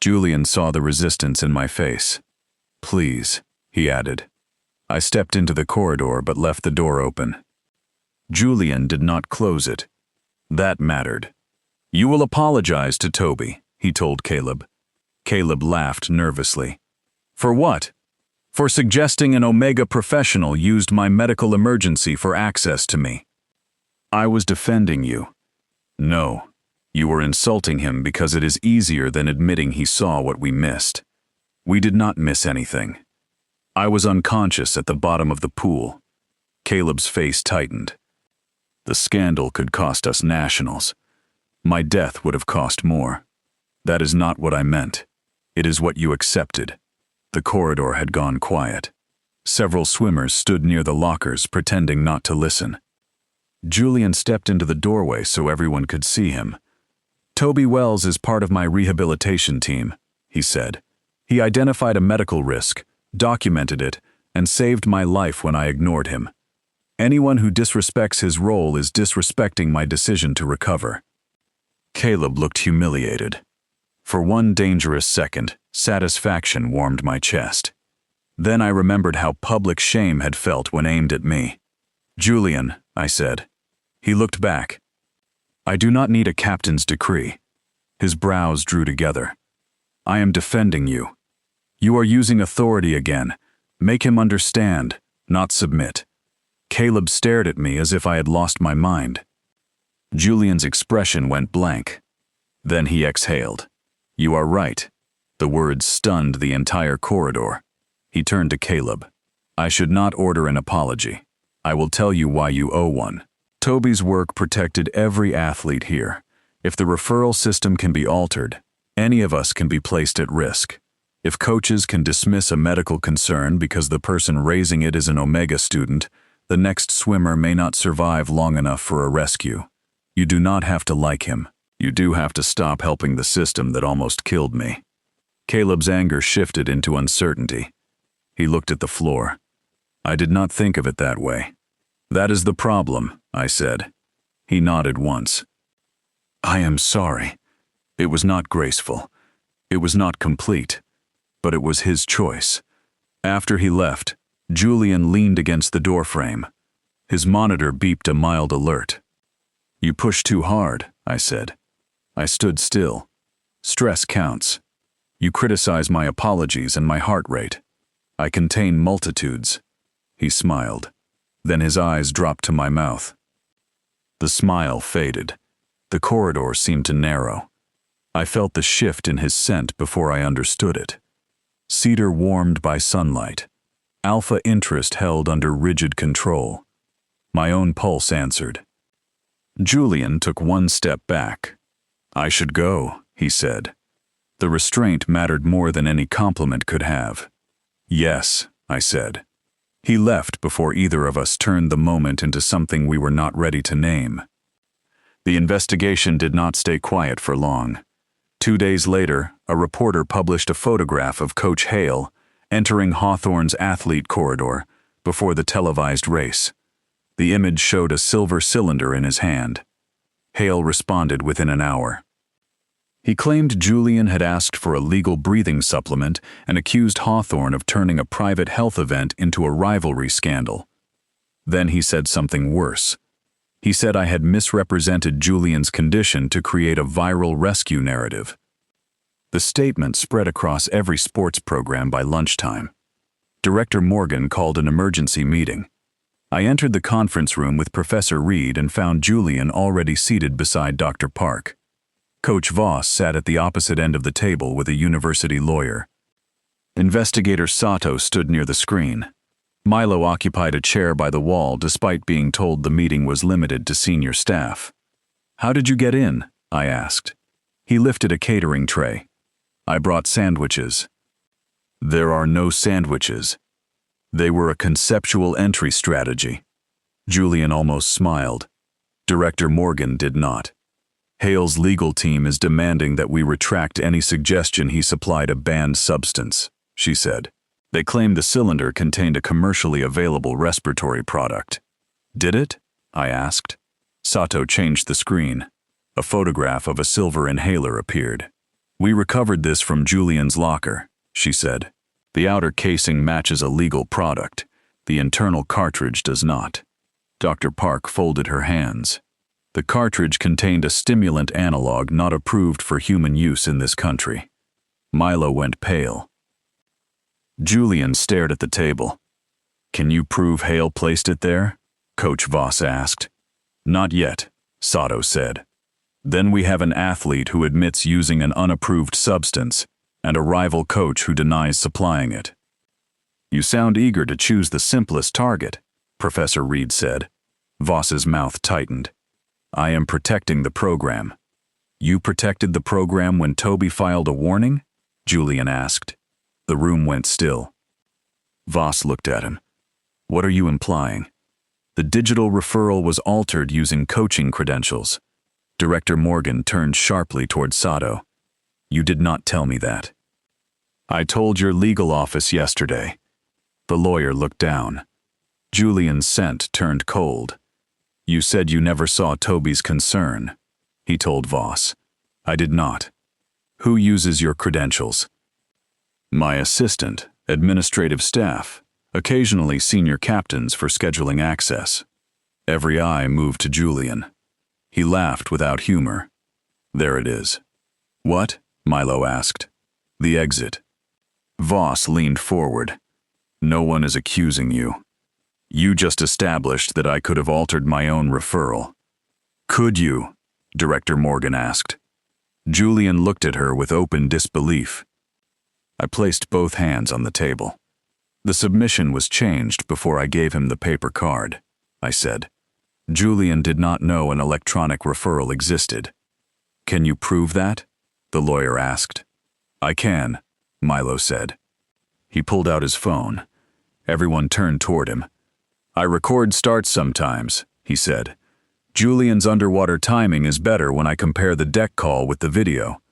Julian saw the resistance in my face. "Please," he added. I stepped into the corridor but left the door open. Julian did not close it. That mattered. "You will apologize to Toby," he told Caleb. Caleb laughed nervously. "For what?" "For suggesting an Omega professional used my medical emergency for access to me." "I was defending you." "No. You were insulting him because it is easier than admitting he saw what we missed. We did not miss anything. I was unconscious at the bottom of the pool." Caleb's face tightened. "The scandal could cost us nationals. My death would have cost more. That is not what I meant. It is what you accepted." The corridor had gone quiet. Several swimmers stood near the lockers pretending not to listen. Julian stepped into the doorway so everyone could see him. "Toby Wells is part of my rehabilitation team," he said. "He identified a medical risk, documented it, and saved my life when I ignored him. Anyone who disrespects his role is disrespecting my decision to recover." Caleb looked humiliated. For one dangerous second, satisfaction warmed my chest. Then I remembered how public shame had felt when aimed at me. "Julian," I said. He looked back. "I do not need a captain's decree." His brows drew together. "I am defending you. You are using authority again. Make him understand, not submit." Caleb stared at me as if I had lost my mind. Julian's expression went blank. Then he exhaled. "You are right." The words stunned the entire corridor. He turned to Caleb. "I should not order an apology. I will tell you why you owe one. Toby's work protected every athlete here. If the referral system can be altered, any of us can be placed at risk. If coaches can dismiss a medical concern because the person raising it is an Omega student, the next swimmer may not survive long enough for a rescue. You do not have to like him. You do have to stop helping the system that almost killed me." Caleb's anger shifted into uncertainty. He looked at the floor. "I did not think of it that way." "That is the problem," I said. He nodded once. "I am sorry. It was not graceful. It was not complete. But it was his choice." After he left, Julian leaned against the doorframe. His monitor beeped a mild alert. "You pushed too hard," I said. I stood still. "Stress counts. You criticize my apologies and my heart rate. I contain multitudes." He smiled. Then his eyes dropped to my mouth. The smile faded. The corridor seemed to narrow. I felt the shift in his scent before I understood it. Cedar warmed by sunlight. Alpha interest held under rigid control. My own pulse answered. Julian took one step back. "I should go," he said. The restraint mattered more than any compliment could have. "Yes," I said. He left before either of us turned the moment into something we were not ready to name. The investigation did not stay quiet for long. 2 days later, a reporter published a photograph of Coach Hale entering Hawthorne's athlete corridor before the televised race. The image showed a silver cylinder in his hand. Hale responded within an hour. He claimed Julian had asked for a legal breathing supplement and accused Hawthorne of turning a private health event into a rivalry scandal. Then he said something worse. He said I had misrepresented Julian's condition to create a viral rescue narrative. The statement spread across every sports program by lunchtime. Director Morgan called an emergency meeting. I entered the conference room with Professor Reed and found Julian already seated beside Dr. Park. Coach Voss sat at the opposite end of the table with a university lawyer. Investigator Sato stood near the screen. Milo occupied a chair by the wall despite being told the meeting was limited to senior staff. "How did you get in?" I asked. He lifted a catering tray. "I brought sandwiches." There are no sandwiches. They were a conceptual entry strategy. Julian almost smiled. Director Morgan did not. Hale's legal team is demanding that we retract any suggestion he supplied a banned substance, she said. They claim the cylinder contained a commercially available respiratory product. Did it? I asked. Sato changed the screen. A photograph of a silver inhaler appeared. We recovered this from Julian's locker, she said. The outer casing matches a legal product. The internal cartridge does not. Dr. Park folded her hands. The cartridge contained a stimulant analog not approved for human use in this country. Milo went pale. Julian stared at the table. Can you prove Hale placed it there? Coach Voss asked. Not yet, Sato said. Then we have an athlete who admits using an unapproved substance, and a rival coach who denies supplying it. You sound eager to choose the simplest target, Professor Reed said. Voss's mouth tightened. I am protecting the program. You protected the program when Toby filed a warning? Julian asked. The room went still. Voss looked at him. What are you implying? The digital referral was altered using coaching credentials. Director Morgan turned sharply toward Sato. You did not tell me that. I told your legal office yesterday. The lawyer looked down. Julian's scent turned cold. You said you never saw Toby's concern, he told Voss. I did not. Who uses your credentials? My assistant, administrative staff, occasionally senior captains for scheduling access. Every eye moved to Julian. He laughed without humor. There it is. What? Milo asked. The exit. Voss leaned forward. No one is accusing you. You just established that I could have altered my own referral. Could you? Director Morgan asked. Julian looked at her with open disbelief. I placed both hands on the table. The submission was changed before I gave him the paper card, I said. Julian did not know an electronic referral existed. Can you prove that? The lawyer asked. I can, Milo said. He pulled out his phone. Everyone turned toward him. I record starts sometimes, he said. Julian's underwater timing is better when I compare the deck call with the video.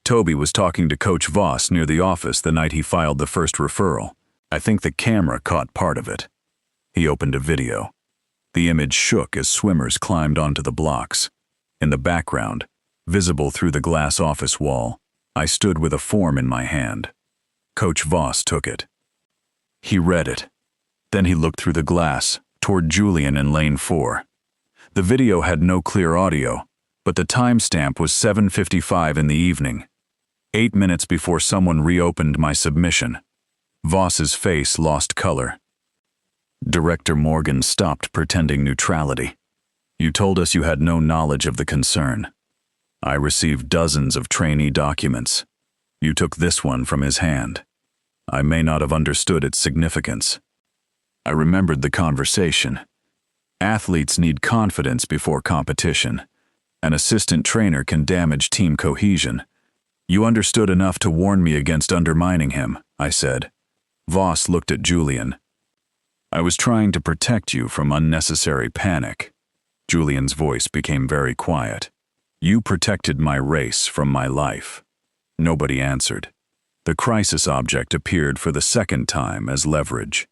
Toby was talking to Coach Voss near the office the night he filed the first referral. I think the camera caught part of it. He opened a video. The image shook as swimmers climbed onto the blocks. In the background, visible through the glass office wall, I stood with a form in my hand. Coach Voss took it. He read it. Then he looked through the glass, toward Julian in lane 4. The video had no clear audio, but the timestamp was 7:55 in the evening, 8 minutes before someone reopened my submission. Voss's face lost color. Director Morgan stopped pretending neutrality. You told us you had no knowledge of the concern. I received dozens of trainee documents. You took this one from his hand. I may not have understood its significance. I remembered the conversation. Athletes need confidence before competition. An assistant trainer can damage team cohesion. You understood enough to warn me against undermining him, I said. Voss looked at Julian. I was trying to protect you from unnecessary panic. Julian's voice became very quiet. You protected my race from my life. Nobody answered. The crisis object appeared for the second time as leverage.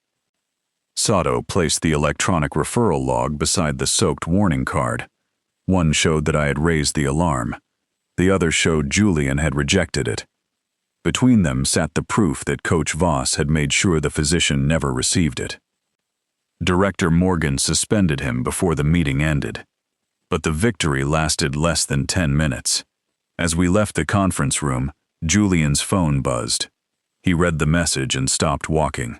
Sato placed the electronic referral log beside the soaked warning card. One showed that I had raised the alarm. The other showed Julian had rejected it. Between them sat the proof that Coach Voss had made sure the physician never received it. Director Morgan suspended him before the meeting ended. But the victory lasted less than 10 minutes. As we left the conference room, Julian's phone buzzed. He read the message and stopped walking.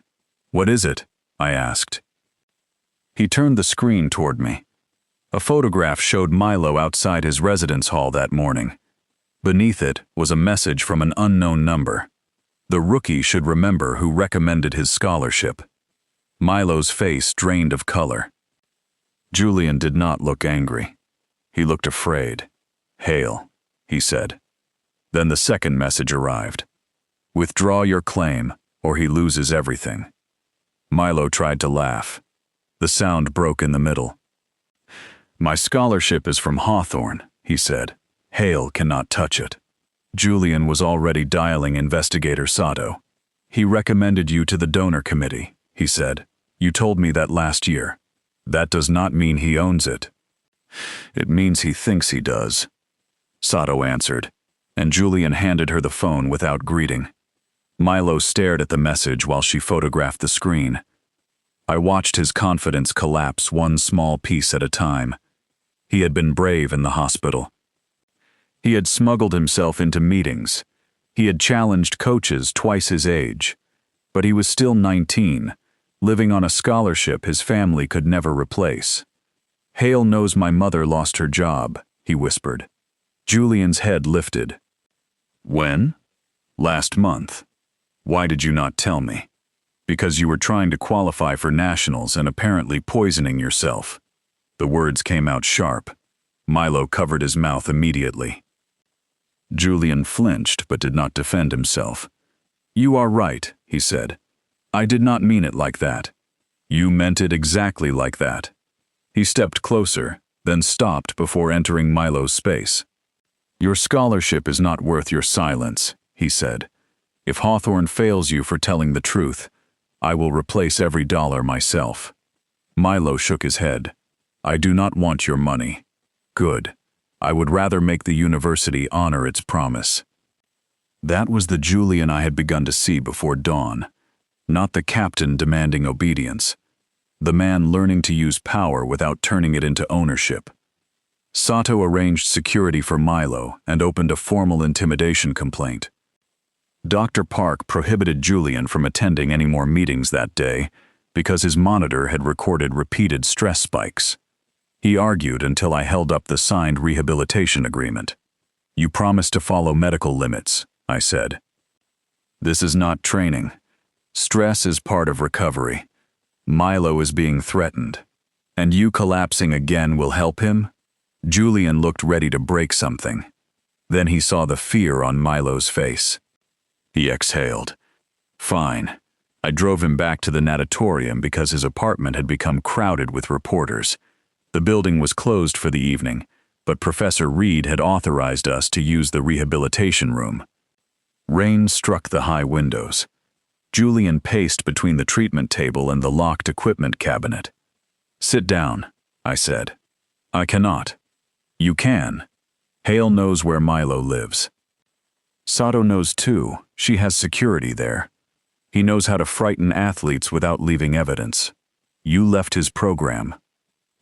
What is it? I asked. He turned the screen toward me. A photograph showed Milo outside his residence hall that morning. Beneath it was a message from an unknown number. The rookie should remember who recommended his scholarship. Milo's face drained of color. Julian did not look angry. He looked afraid. Hale, he said. Then the second message arrived. Withdraw your claim. or he loses everything. Milo tried to laugh. The sound broke in the middle. My scholarship is from Hawthorne, he said. Hale cannot touch it. Julian was already dialing Investigator Sato. He recommended you to the donor committee, he said. You told me that last year. That does not mean he owns it. It means he thinks he does. Sato answered, and Julian handed her the phone without greeting. Milo stared at the message while she photographed the screen. I watched his confidence collapse one small piece at a time. He had been brave in the hospital. He had smuggled himself into meetings. He had challenged coaches twice his age. But he was still 19, living on a scholarship his family could never replace. Hale knows my mother lost her job, he whispered. Julian's head lifted. When? Last month. Why did you not tell me? Because you were trying to qualify for nationals and apparently poisoning yourself. The words came out sharp. Milo covered his mouth immediately. Julian flinched but did not defend himself. You are right, he said. I did not mean it like that. You meant it exactly like that. He stepped closer, then stopped before entering Milo's space. Your scholarship is not worth your silence, he said. If Hawthorne fails you for telling the truth, I will replace every dollar myself. Milo shook his head. I do not want your money. Good. I would rather make the university honor its promise. That was the Julian I had begun to see before dawn. Not the captain demanding obedience. The man learning to use power without turning it into ownership. Sato arranged security for Milo and opened a formal intimidation complaint. Dr. Park prohibited Julian from attending any more meetings that day because his monitor had recorded repeated stress spikes. He argued until I held up the signed rehabilitation agreement. You promised to follow medical limits, I said. This is not training. Stress is part of recovery. Milo is being threatened. And you collapsing again will help him? Julian looked ready to break something. Then he saw the fear on Milo's face. He exhaled. Fine. I drove him back to the natatorium because his apartment had become crowded with reporters. The building was closed for the evening, but Professor Reed had authorized us to use the rehabilitation room. Rain struck the high windows. Julian paced between the treatment table and the locked equipment cabinet. Sit down, I said. I cannot. You can. Hale knows where Milo lives. Sato knows too. She has security there. He knows how to frighten athletes without leaving evidence. You left his program.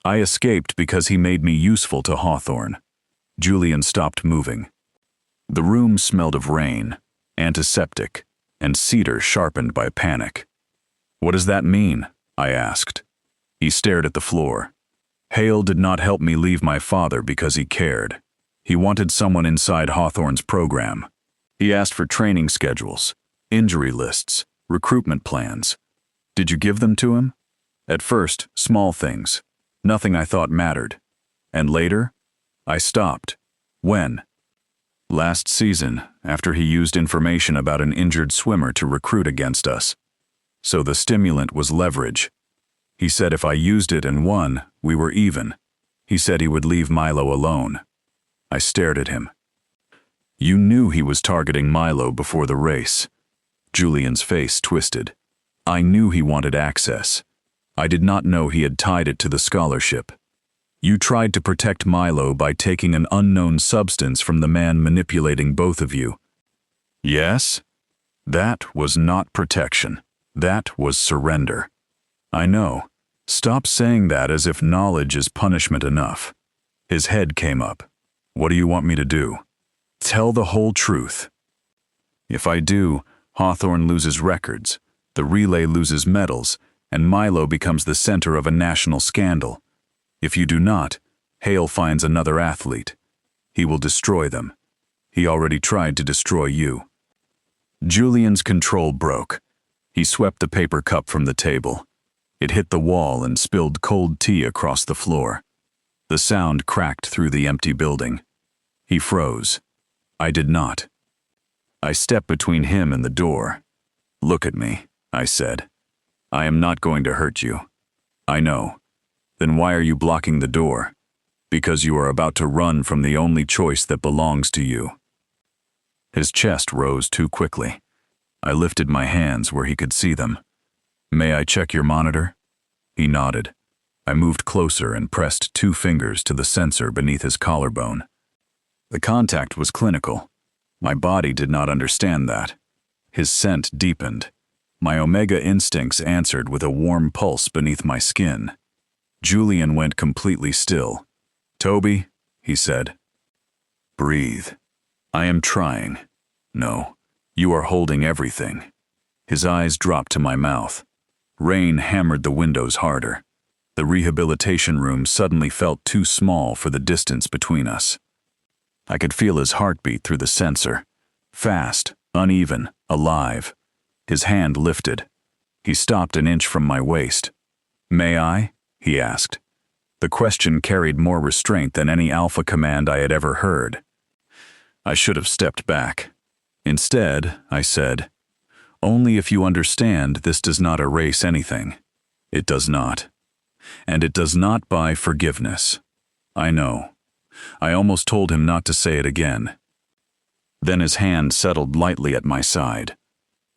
I escaped because he made me useful to Hawthorne. Julian stopped moving. The room smelled of rain, antiseptic, and cedar sharpened by panic. What does that mean? I asked. He stared at the floor. Hale did not help me leave my father because he cared. He wanted someone inside Hawthorne's program. He asked for training schedules, injury lists, recruitment plans. Did you give them to him? At first, small things. Nothing I thought mattered. And later, I stopped. When? Last season, after he used information about an injured swimmer to recruit against us. So the stimulant was leverage. He said if I used it and won, we were even. He said he would leave Milo alone. I stared at him. You knew he was targeting Milo before the race. Julian's face twisted. I knew he wanted access. I did not know he had tied it to the scholarship. You tried to protect Milo by taking an unknown substance from the man manipulating both of you. Yes? That was not protection. That was surrender. I know. Stop saying that as if knowledge is punishment enough. His head came up. What do you want me to do? Tell the whole truth. If I do, Hawthorne loses records, the relay loses medals, and Milo becomes the center of a national scandal. If you do not, Hale finds another athlete. He will destroy them. He already tried to destroy you. Julian's control broke. He swept the paper cup from the table. It hit the wall and spilled cold tea across the floor. The sound cracked through the empty building. He froze. I did not. I stepped between him and the door. "Look at me," I said. "I am not going to hurt you." "I know." "Then why are you blocking the door?" "Because you are about to run from the only choice that belongs to you." His chest rose too quickly. I lifted my hands where he could see them. "May I check your monitor?" He nodded. I moved closer and pressed 2 fingers to the sensor beneath his collarbone. The contact was clinical. My body did not understand that. His scent deepened. My omega instincts answered with a warm pulse beneath my skin. Julian went completely still. "Toby," he said. "Breathe." "I am trying." "No, you are holding everything." His eyes dropped to my mouth. Rain hammered the windows harder. The rehabilitation room suddenly felt too small for the distance between us. I could feel his heartbeat through the sensor. Fast, uneven, alive. His hand lifted. He stopped an inch from my waist. "May I?" he asked. The question carried more restraint than any alpha command I had ever heard. I should have stepped back. Instead, I said, "Only if you understand this does not erase anything." It does not. And it does not buy forgiveness. I know. I almost told him not to say it again. Then his hand settled lightly at my side.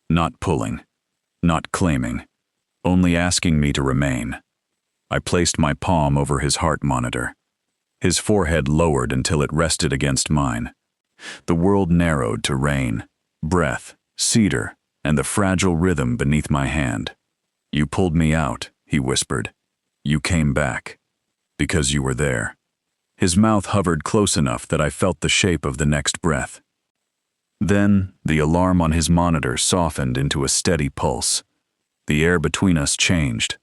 Not pulling. Not claiming. Only asking me to remain. I placed my palm over his heart monitor. His forehead lowered until it rested against mine. The world narrowed to rain, breath, cedar, and the fragile rhythm beneath my hand. "You pulled me out," he whispered. "You came back. Because you were there." His mouth hovered close enough that I felt the shape of the next breath. Then, the alarm on his monitor softened into a steady pulse. The air between us changed.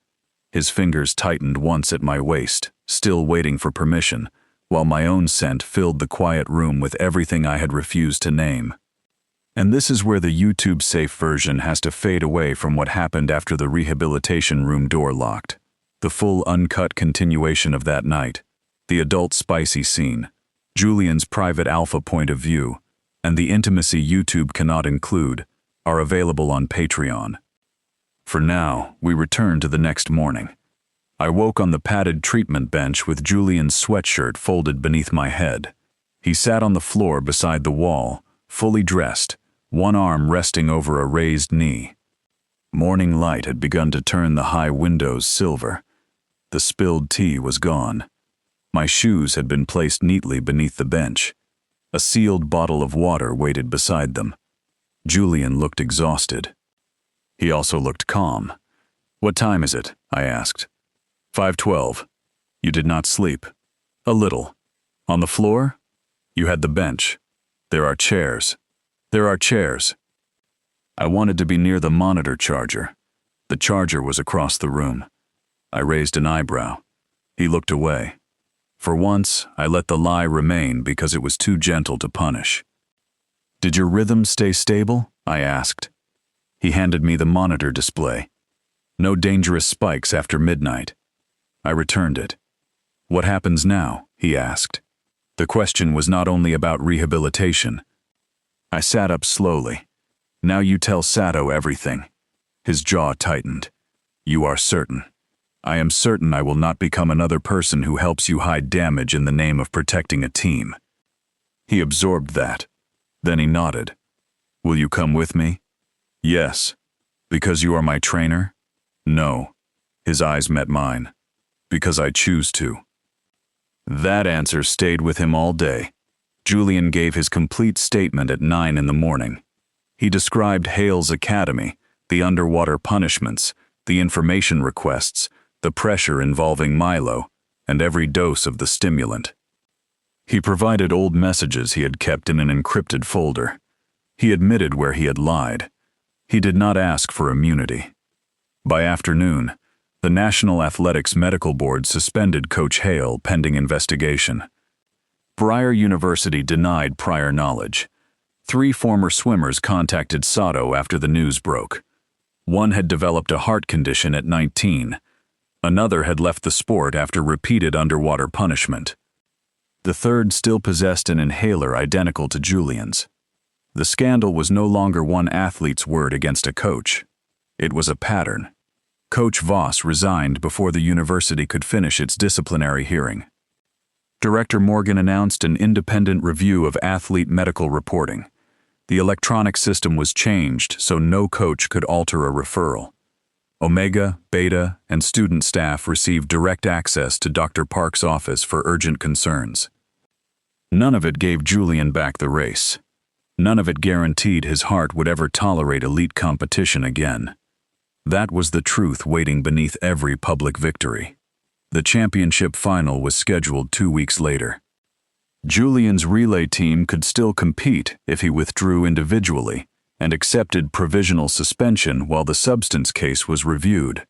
His fingers tightened once at my waist, still waiting for permission, while my own scent filled the quiet room with everything I had refused to name. And this is where the YouTube-safe version has to fade away from what happened after the rehabilitation room door locked. The full uncut continuation of that night, the adult spicy scene, Julian's private alpha point of view, and the intimacy YouTube cannot include, are available on Patreon. For now, we return to the next morning. I woke on the padded treatment bench with Julian's sweatshirt folded beneath my head. He sat on the floor beside the wall, fully dressed, one arm resting over a raised knee. Morning light had begun to turn the high windows silver. The spilled tea was gone. My shoes had been placed neatly beneath the bench. A sealed bottle of water waited beside them. Julian looked exhausted. He also looked calm. "What time is it?" I asked. 5:12. "You did not sleep?" "A little." "On the floor?" "You had the bench." "There are chairs." "There are chairs." I wanted to be near the monitor charger. The charger was across the room. I raised an eyebrow. He looked away. For once, I let the lie remain because it was too gentle to punish. "Did your rhythm stay stable?" I asked. He handed me the monitor display. "No dangerous spikes after midnight." I returned it. "What happens now?" he asked. The question was not only about rehabilitation. I sat up slowly. "Now you tell Sato everything." His jaw tightened. "You are certain?" "I am certain I will not become another person who helps you hide damage in the name of protecting a team." He absorbed that. Then he nodded. "Will you come with me?" "Yes." "Because you are my trainer?" "No." His eyes met mine. "Because I choose to." That answer stayed with him all day. Julian gave his complete statement at 9 in the morning. He described Hale's academy, the underwater punishments, the information requests, the pressure involving Milo, and every dose of the stimulant. He provided old messages he had kept in an encrypted folder. He admitted where he had lied. He did not ask for immunity. By afternoon, the National Athletics Medical Board suspended Coach Hale pending investigation. Breyer University denied prior knowledge. 3 former swimmers contacted Sato after the news broke. One had developed a heart condition at 19. Another had left the sport after repeated underwater punishment. The third still possessed an inhaler identical to Julian's. The scandal was no longer one athlete's word against a coach. It was a pattern. Coach Voss resigned before the university could finish its disciplinary hearing. Director Morgan announced an independent review of athlete medical reporting. The electronic system was changed so no coach could alter a referral. Omega, Beta, and student staff received direct access to Dr. Park's office for urgent concerns. None of it gave Julian back the race. None of it guaranteed his heart would ever tolerate elite competition again. That was the truth waiting beneath every public victory. The championship final was scheduled 2 weeks later. Julian's relay team could still compete if he withdrew individually and accepted provisional suspension while the substance case was reviewed.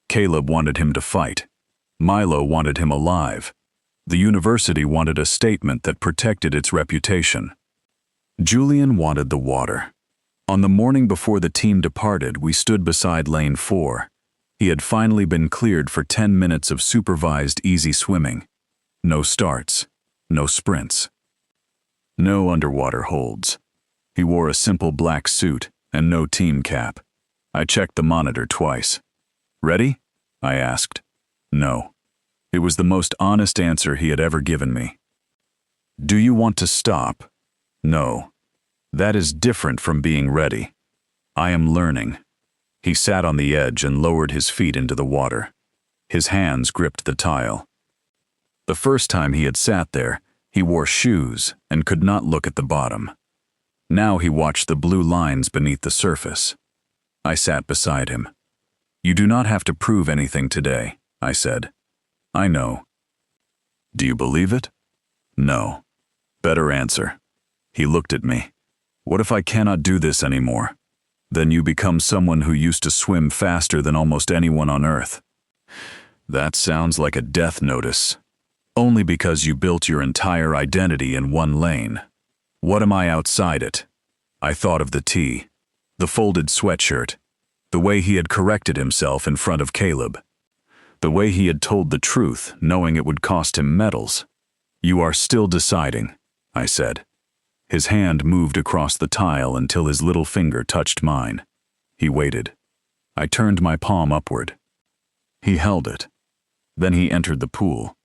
Caleb wanted him to fight. Milo wanted him alive. The university wanted a statement that protected its reputation. Julian wanted the water. On the morning before the team departed, we stood beside lane 4. He had finally been cleared for 10 minutes of supervised easy swimming. No starts, no sprints, no underwater holds. He wore a simple black suit and no team cap. I checked the monitor twice. "Ready?" I asked. "No." It was the most honest answer he had ever given me. "Do you want to stop?" "No." That is different from being ready. I am learning. He sat on the edge and lowered his feet into the water. His hands gripped the tile. The first time he had sat there, he wore shoes and could not look at the bottom. Now he watched the blue lines beneath the surface. I sat beside him. "You do not have to prove anything today," I said. "I know." "Do you believe it?" "No." "Better answer." He looked at me. "What if I cannot do this anymore?" "Then you become someone who used to swim faster than almost anyone on Earth." That sounds like a death notice. Only because you built your entire identity in one lane. What am I outside it? I thought of the tee, the folded sweatshirt, the way he had corrected himself in front of Caleb, the way he had told the truth, knowing it would cost him medals. "You are still deciding," I said. His hand moved across the tile until his little finger touched mine. He waited. I turned my palm upward. He held it. Then he entered the pool.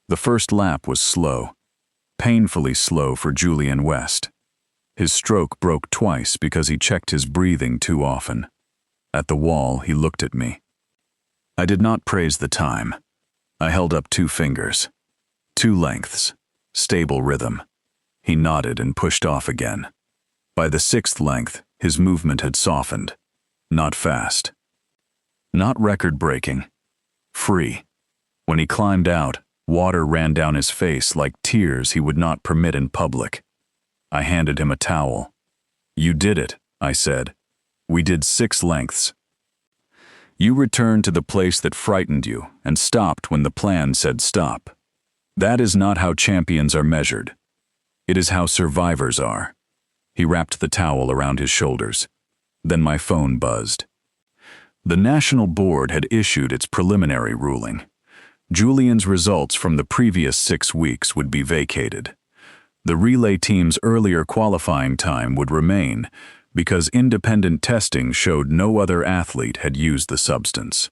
The first lap was slow, painfully slow for Julian West. His stroke broke twice because he checked his breathing too often. At the wall, he looked at me. I did not praise the time. I held up 2 fingers. 2 lengths. Stable rhythm. He nodded and pushed off again. By the 6th length, his movement had softened. Not fast. Not record-breaking. Free. When he climbed out, water ran down his face like tears he would not permit in public. I handed him a towel. "You did it," I said. "We did 6 lengths. You returned to the place that frightened you and stopped when the plan said stop. That is not how champions are measured. It is how survivors are." He wrapped the towel around his shoulders. Then my phone buzzed. The National Board had issued its preliminary ruling. Julian's results from the previous 6 weeks would be vacated. The relay team's earlier qualifying time would remain because independent testing showed no other athlete had used the substance.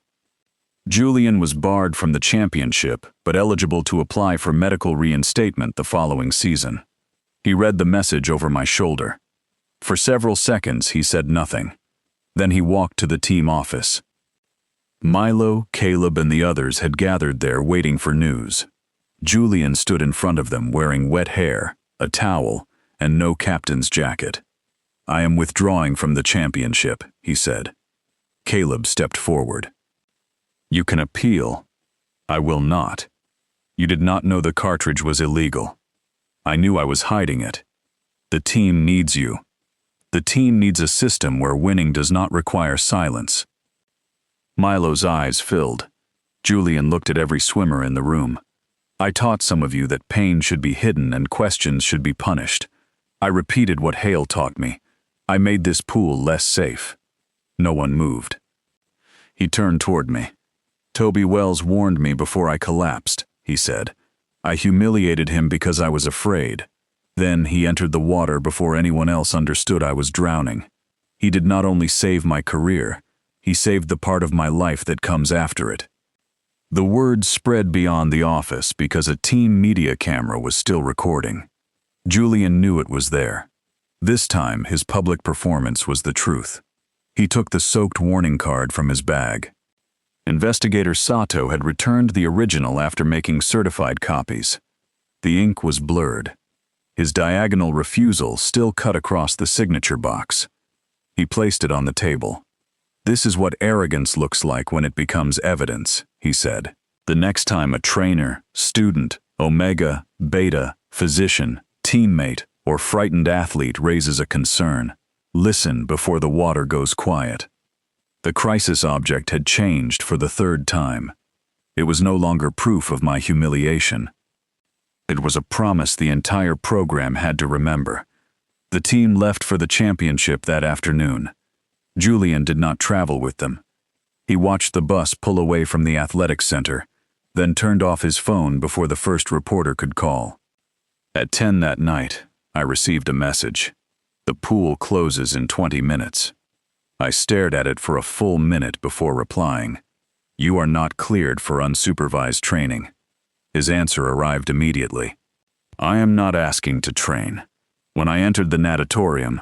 Julian was barred from the championship but eligible to apply for medical reinstatement the following season. He read the message over my shoulder. For several seconds he said nothing. Then he walked to the team office. Milo, Caleb, and the others had gathered there waiting for news. Julian stood in front of them wearing wet hair, a towel, and no captain's jacket. "I am withdrawing from the championship," he said. Caleb stepped forward. "You can appeal." "I will not. You did not know the cartridge was illegal. I knew I was hiding it. The team needs you. The team needs a system where winning does not require silence." Milo's eyes filled. Julian looked at every swimmer in the room. "I taught some of you that pain should be hidden and questions should be punished. I repeated what Hale taught me. I made this pool less safe." No one moved. He turned toward me. "Toby Wells warned me before I collapsed," he said. "I humiliated him because I was afraid. Then he entered the water before anyone else understood I was drowning. He did not only save my career, he saved the part of my life that comes after it. The word spread beyond the office because a team media camera was still recording. Julian knew it was there. This time, his public performance was the truth. He took the soaked warning card from his bag. Investigator Sato had returned the original after making certified copies. The ink was blurred. His diagonal refusal still cut across the signature box. He placed it on the table. "This is what arrogance looks like when it becomes evidence," he said. "The next time a trainer, student, omega, beta, physician, teammate, or frightened athlete raises a concern, listen before the water goes quiet." The crisis object had changed for the third time. It was no longer proof of my humiliation. It was a promise the entire program had to remember. The team left for the championship that afternoon. Julian did not travel with them. He watched the bus pull away from the athletic center, then turned off his phone before the first reporter could call. At 10 that night, I received a message. "The pool closes in 20 minutes. I stared at it for a full minute before replying. "You are not cleared for unsupervised training." His answer arrived immediately. "I am not asking to train." When I entered the natatorium,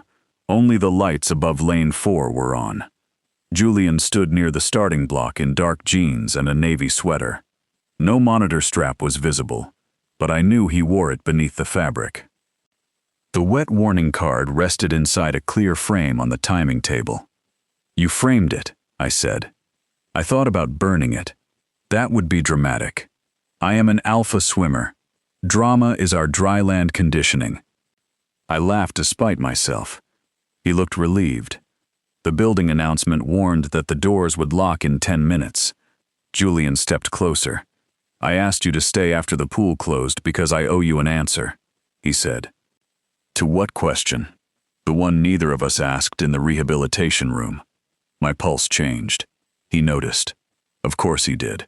only the lights above lane 4 were on. Julian stood near the starting block in dark jeans and a navy sweater. No monitor strap was visible, but I knew he wore it beneath the fabric. The wet warning card rested inside a clear frame on the timing table. "You framed it," I said. "I thought about burning it. That would be dramatic. I am an alpha swimmer. Drama is our dryland conditioning." I laughed despite myself. He looked relieved. The building announcement warned that the doors would lock in 10 minutes. Julian stepped closer. "I asked you to stay after the pool closed because I owe you an answer," he said. "To what question?" "The one neither of us asked in the rehabilitation room." My pulse changed. He noticed. Of course he did.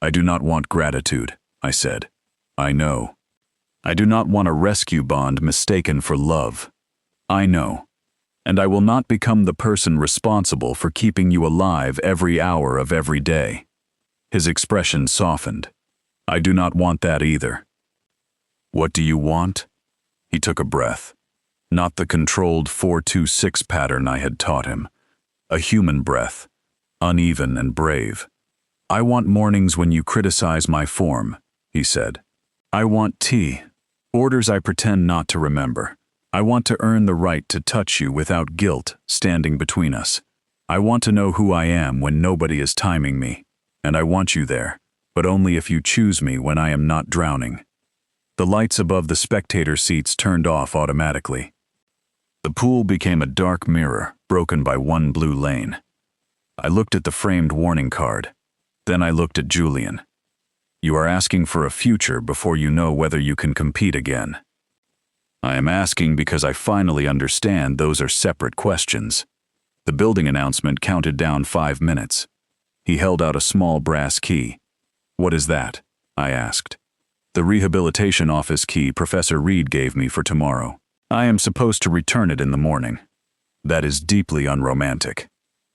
"I do not want gratitude," I said. "I know. I do not want a rescue bond mistaken for love. I know. And I will not become the person responsible for keeping you alive every hour of every day." His expression softened. "I do not want that either." "What do you want?" He took a breath. Not the controlled 4-2-6 pattern I had taught him. A human breath, uneven and brave. "I want mornings when you criticize my form," he said. "I want tea. Orders I pretend not to remember. I want to earn the right to touch you without guilt standing between us. I want to know who I am when nobody is timing me. And I want you there, but only if you choose me when I am not drowning." The lights above the spectator seats turned off automatically. The pool became a dark mirror, broken by one blue lane. I looked at the framed warning card. Then I looked at Julian. "You are asking for a future before you know whether you can compete again." "I am asking because I finally understand those are separate questions." The building announcement counted down 5 minutes. He held out a small brass key. "What is that?" I asked. "The rehabilitation office key Professor Reed gave me for tomorrow. I am supposed to return it in the morning." "That is deeply unromantic.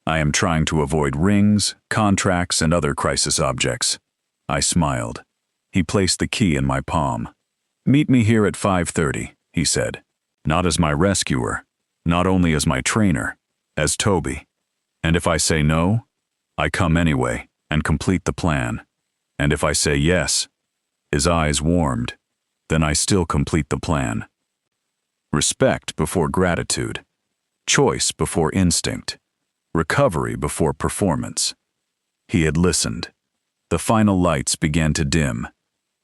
I am trying to avoid rings, contracts, and other crisis objects." I smiled. He placed the key in my palm. "Meet me here at 5:30, he said. "Not as my rescuer, not only as my trainer, as Toby. And if I say no, I come anyway and complete the plan. And if I say yes," his eyes warmed, "then I still complete the plan." Respect before gratitude. Choice before instinct. Recovery before performance. He had listened. The final lights began to dim.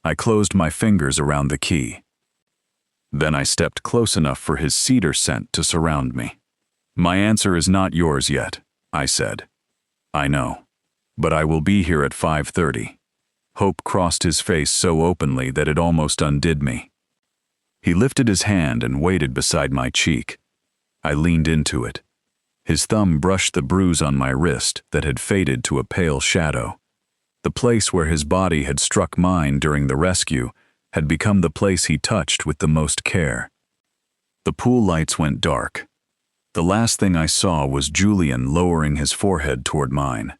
I closed my fingers around the key. Then I stepped close enough for his cedar scent to surround me. "My answer is not yours yet," I said. "I know. But I will be here at 5:30. Hope crossed his face so openly that it almost undid me. He lifted his hand and waited beside my cheek. I leaned into it. His thumb brushed the bruise on my wrist that had faded to a pale shadow. The place where his body had struck mine during the rescue had become the place he touched with the most care. The pool lights went dark. The last thing I saw was Julian lowering his forehead toward mine.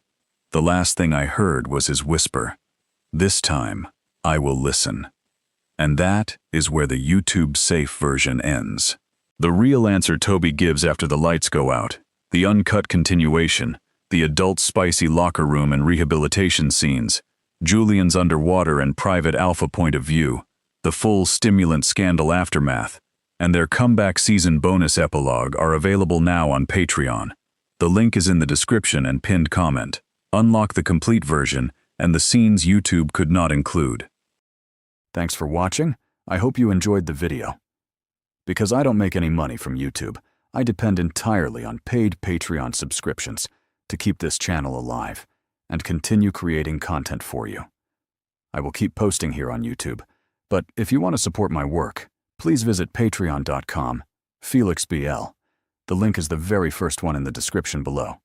The last thing I heard was his whisper, "This time, I will listen." And that is where the YouTube safe version ends. The real answer Toby gives after the lights go out, the uncut continuation, the adult spicy locker room and rehabilitation scenes, Julian's underwater and private alpha point of view, the full stimulant scandal aftermath, and their comeback season bonus epilogue are available now on Patreon. The link is in the description and pinned comment. Unlock the complete version and the scenes YouTube could not include. Thanks for watching. I hope you enjoyed the video. Because I don't make any money from YouTube, I depend entirely on paid Patreon subscriptions to keep this channel alive and continue creating content for you. I will keep posting here on YouTube, but if you want to support my work, please visit patreon.com/FelixBL. The link is the very first one in the description below.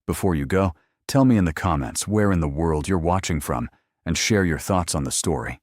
Before you go, tell me in the comments where in the world you're watching from and share your thoughts on the story.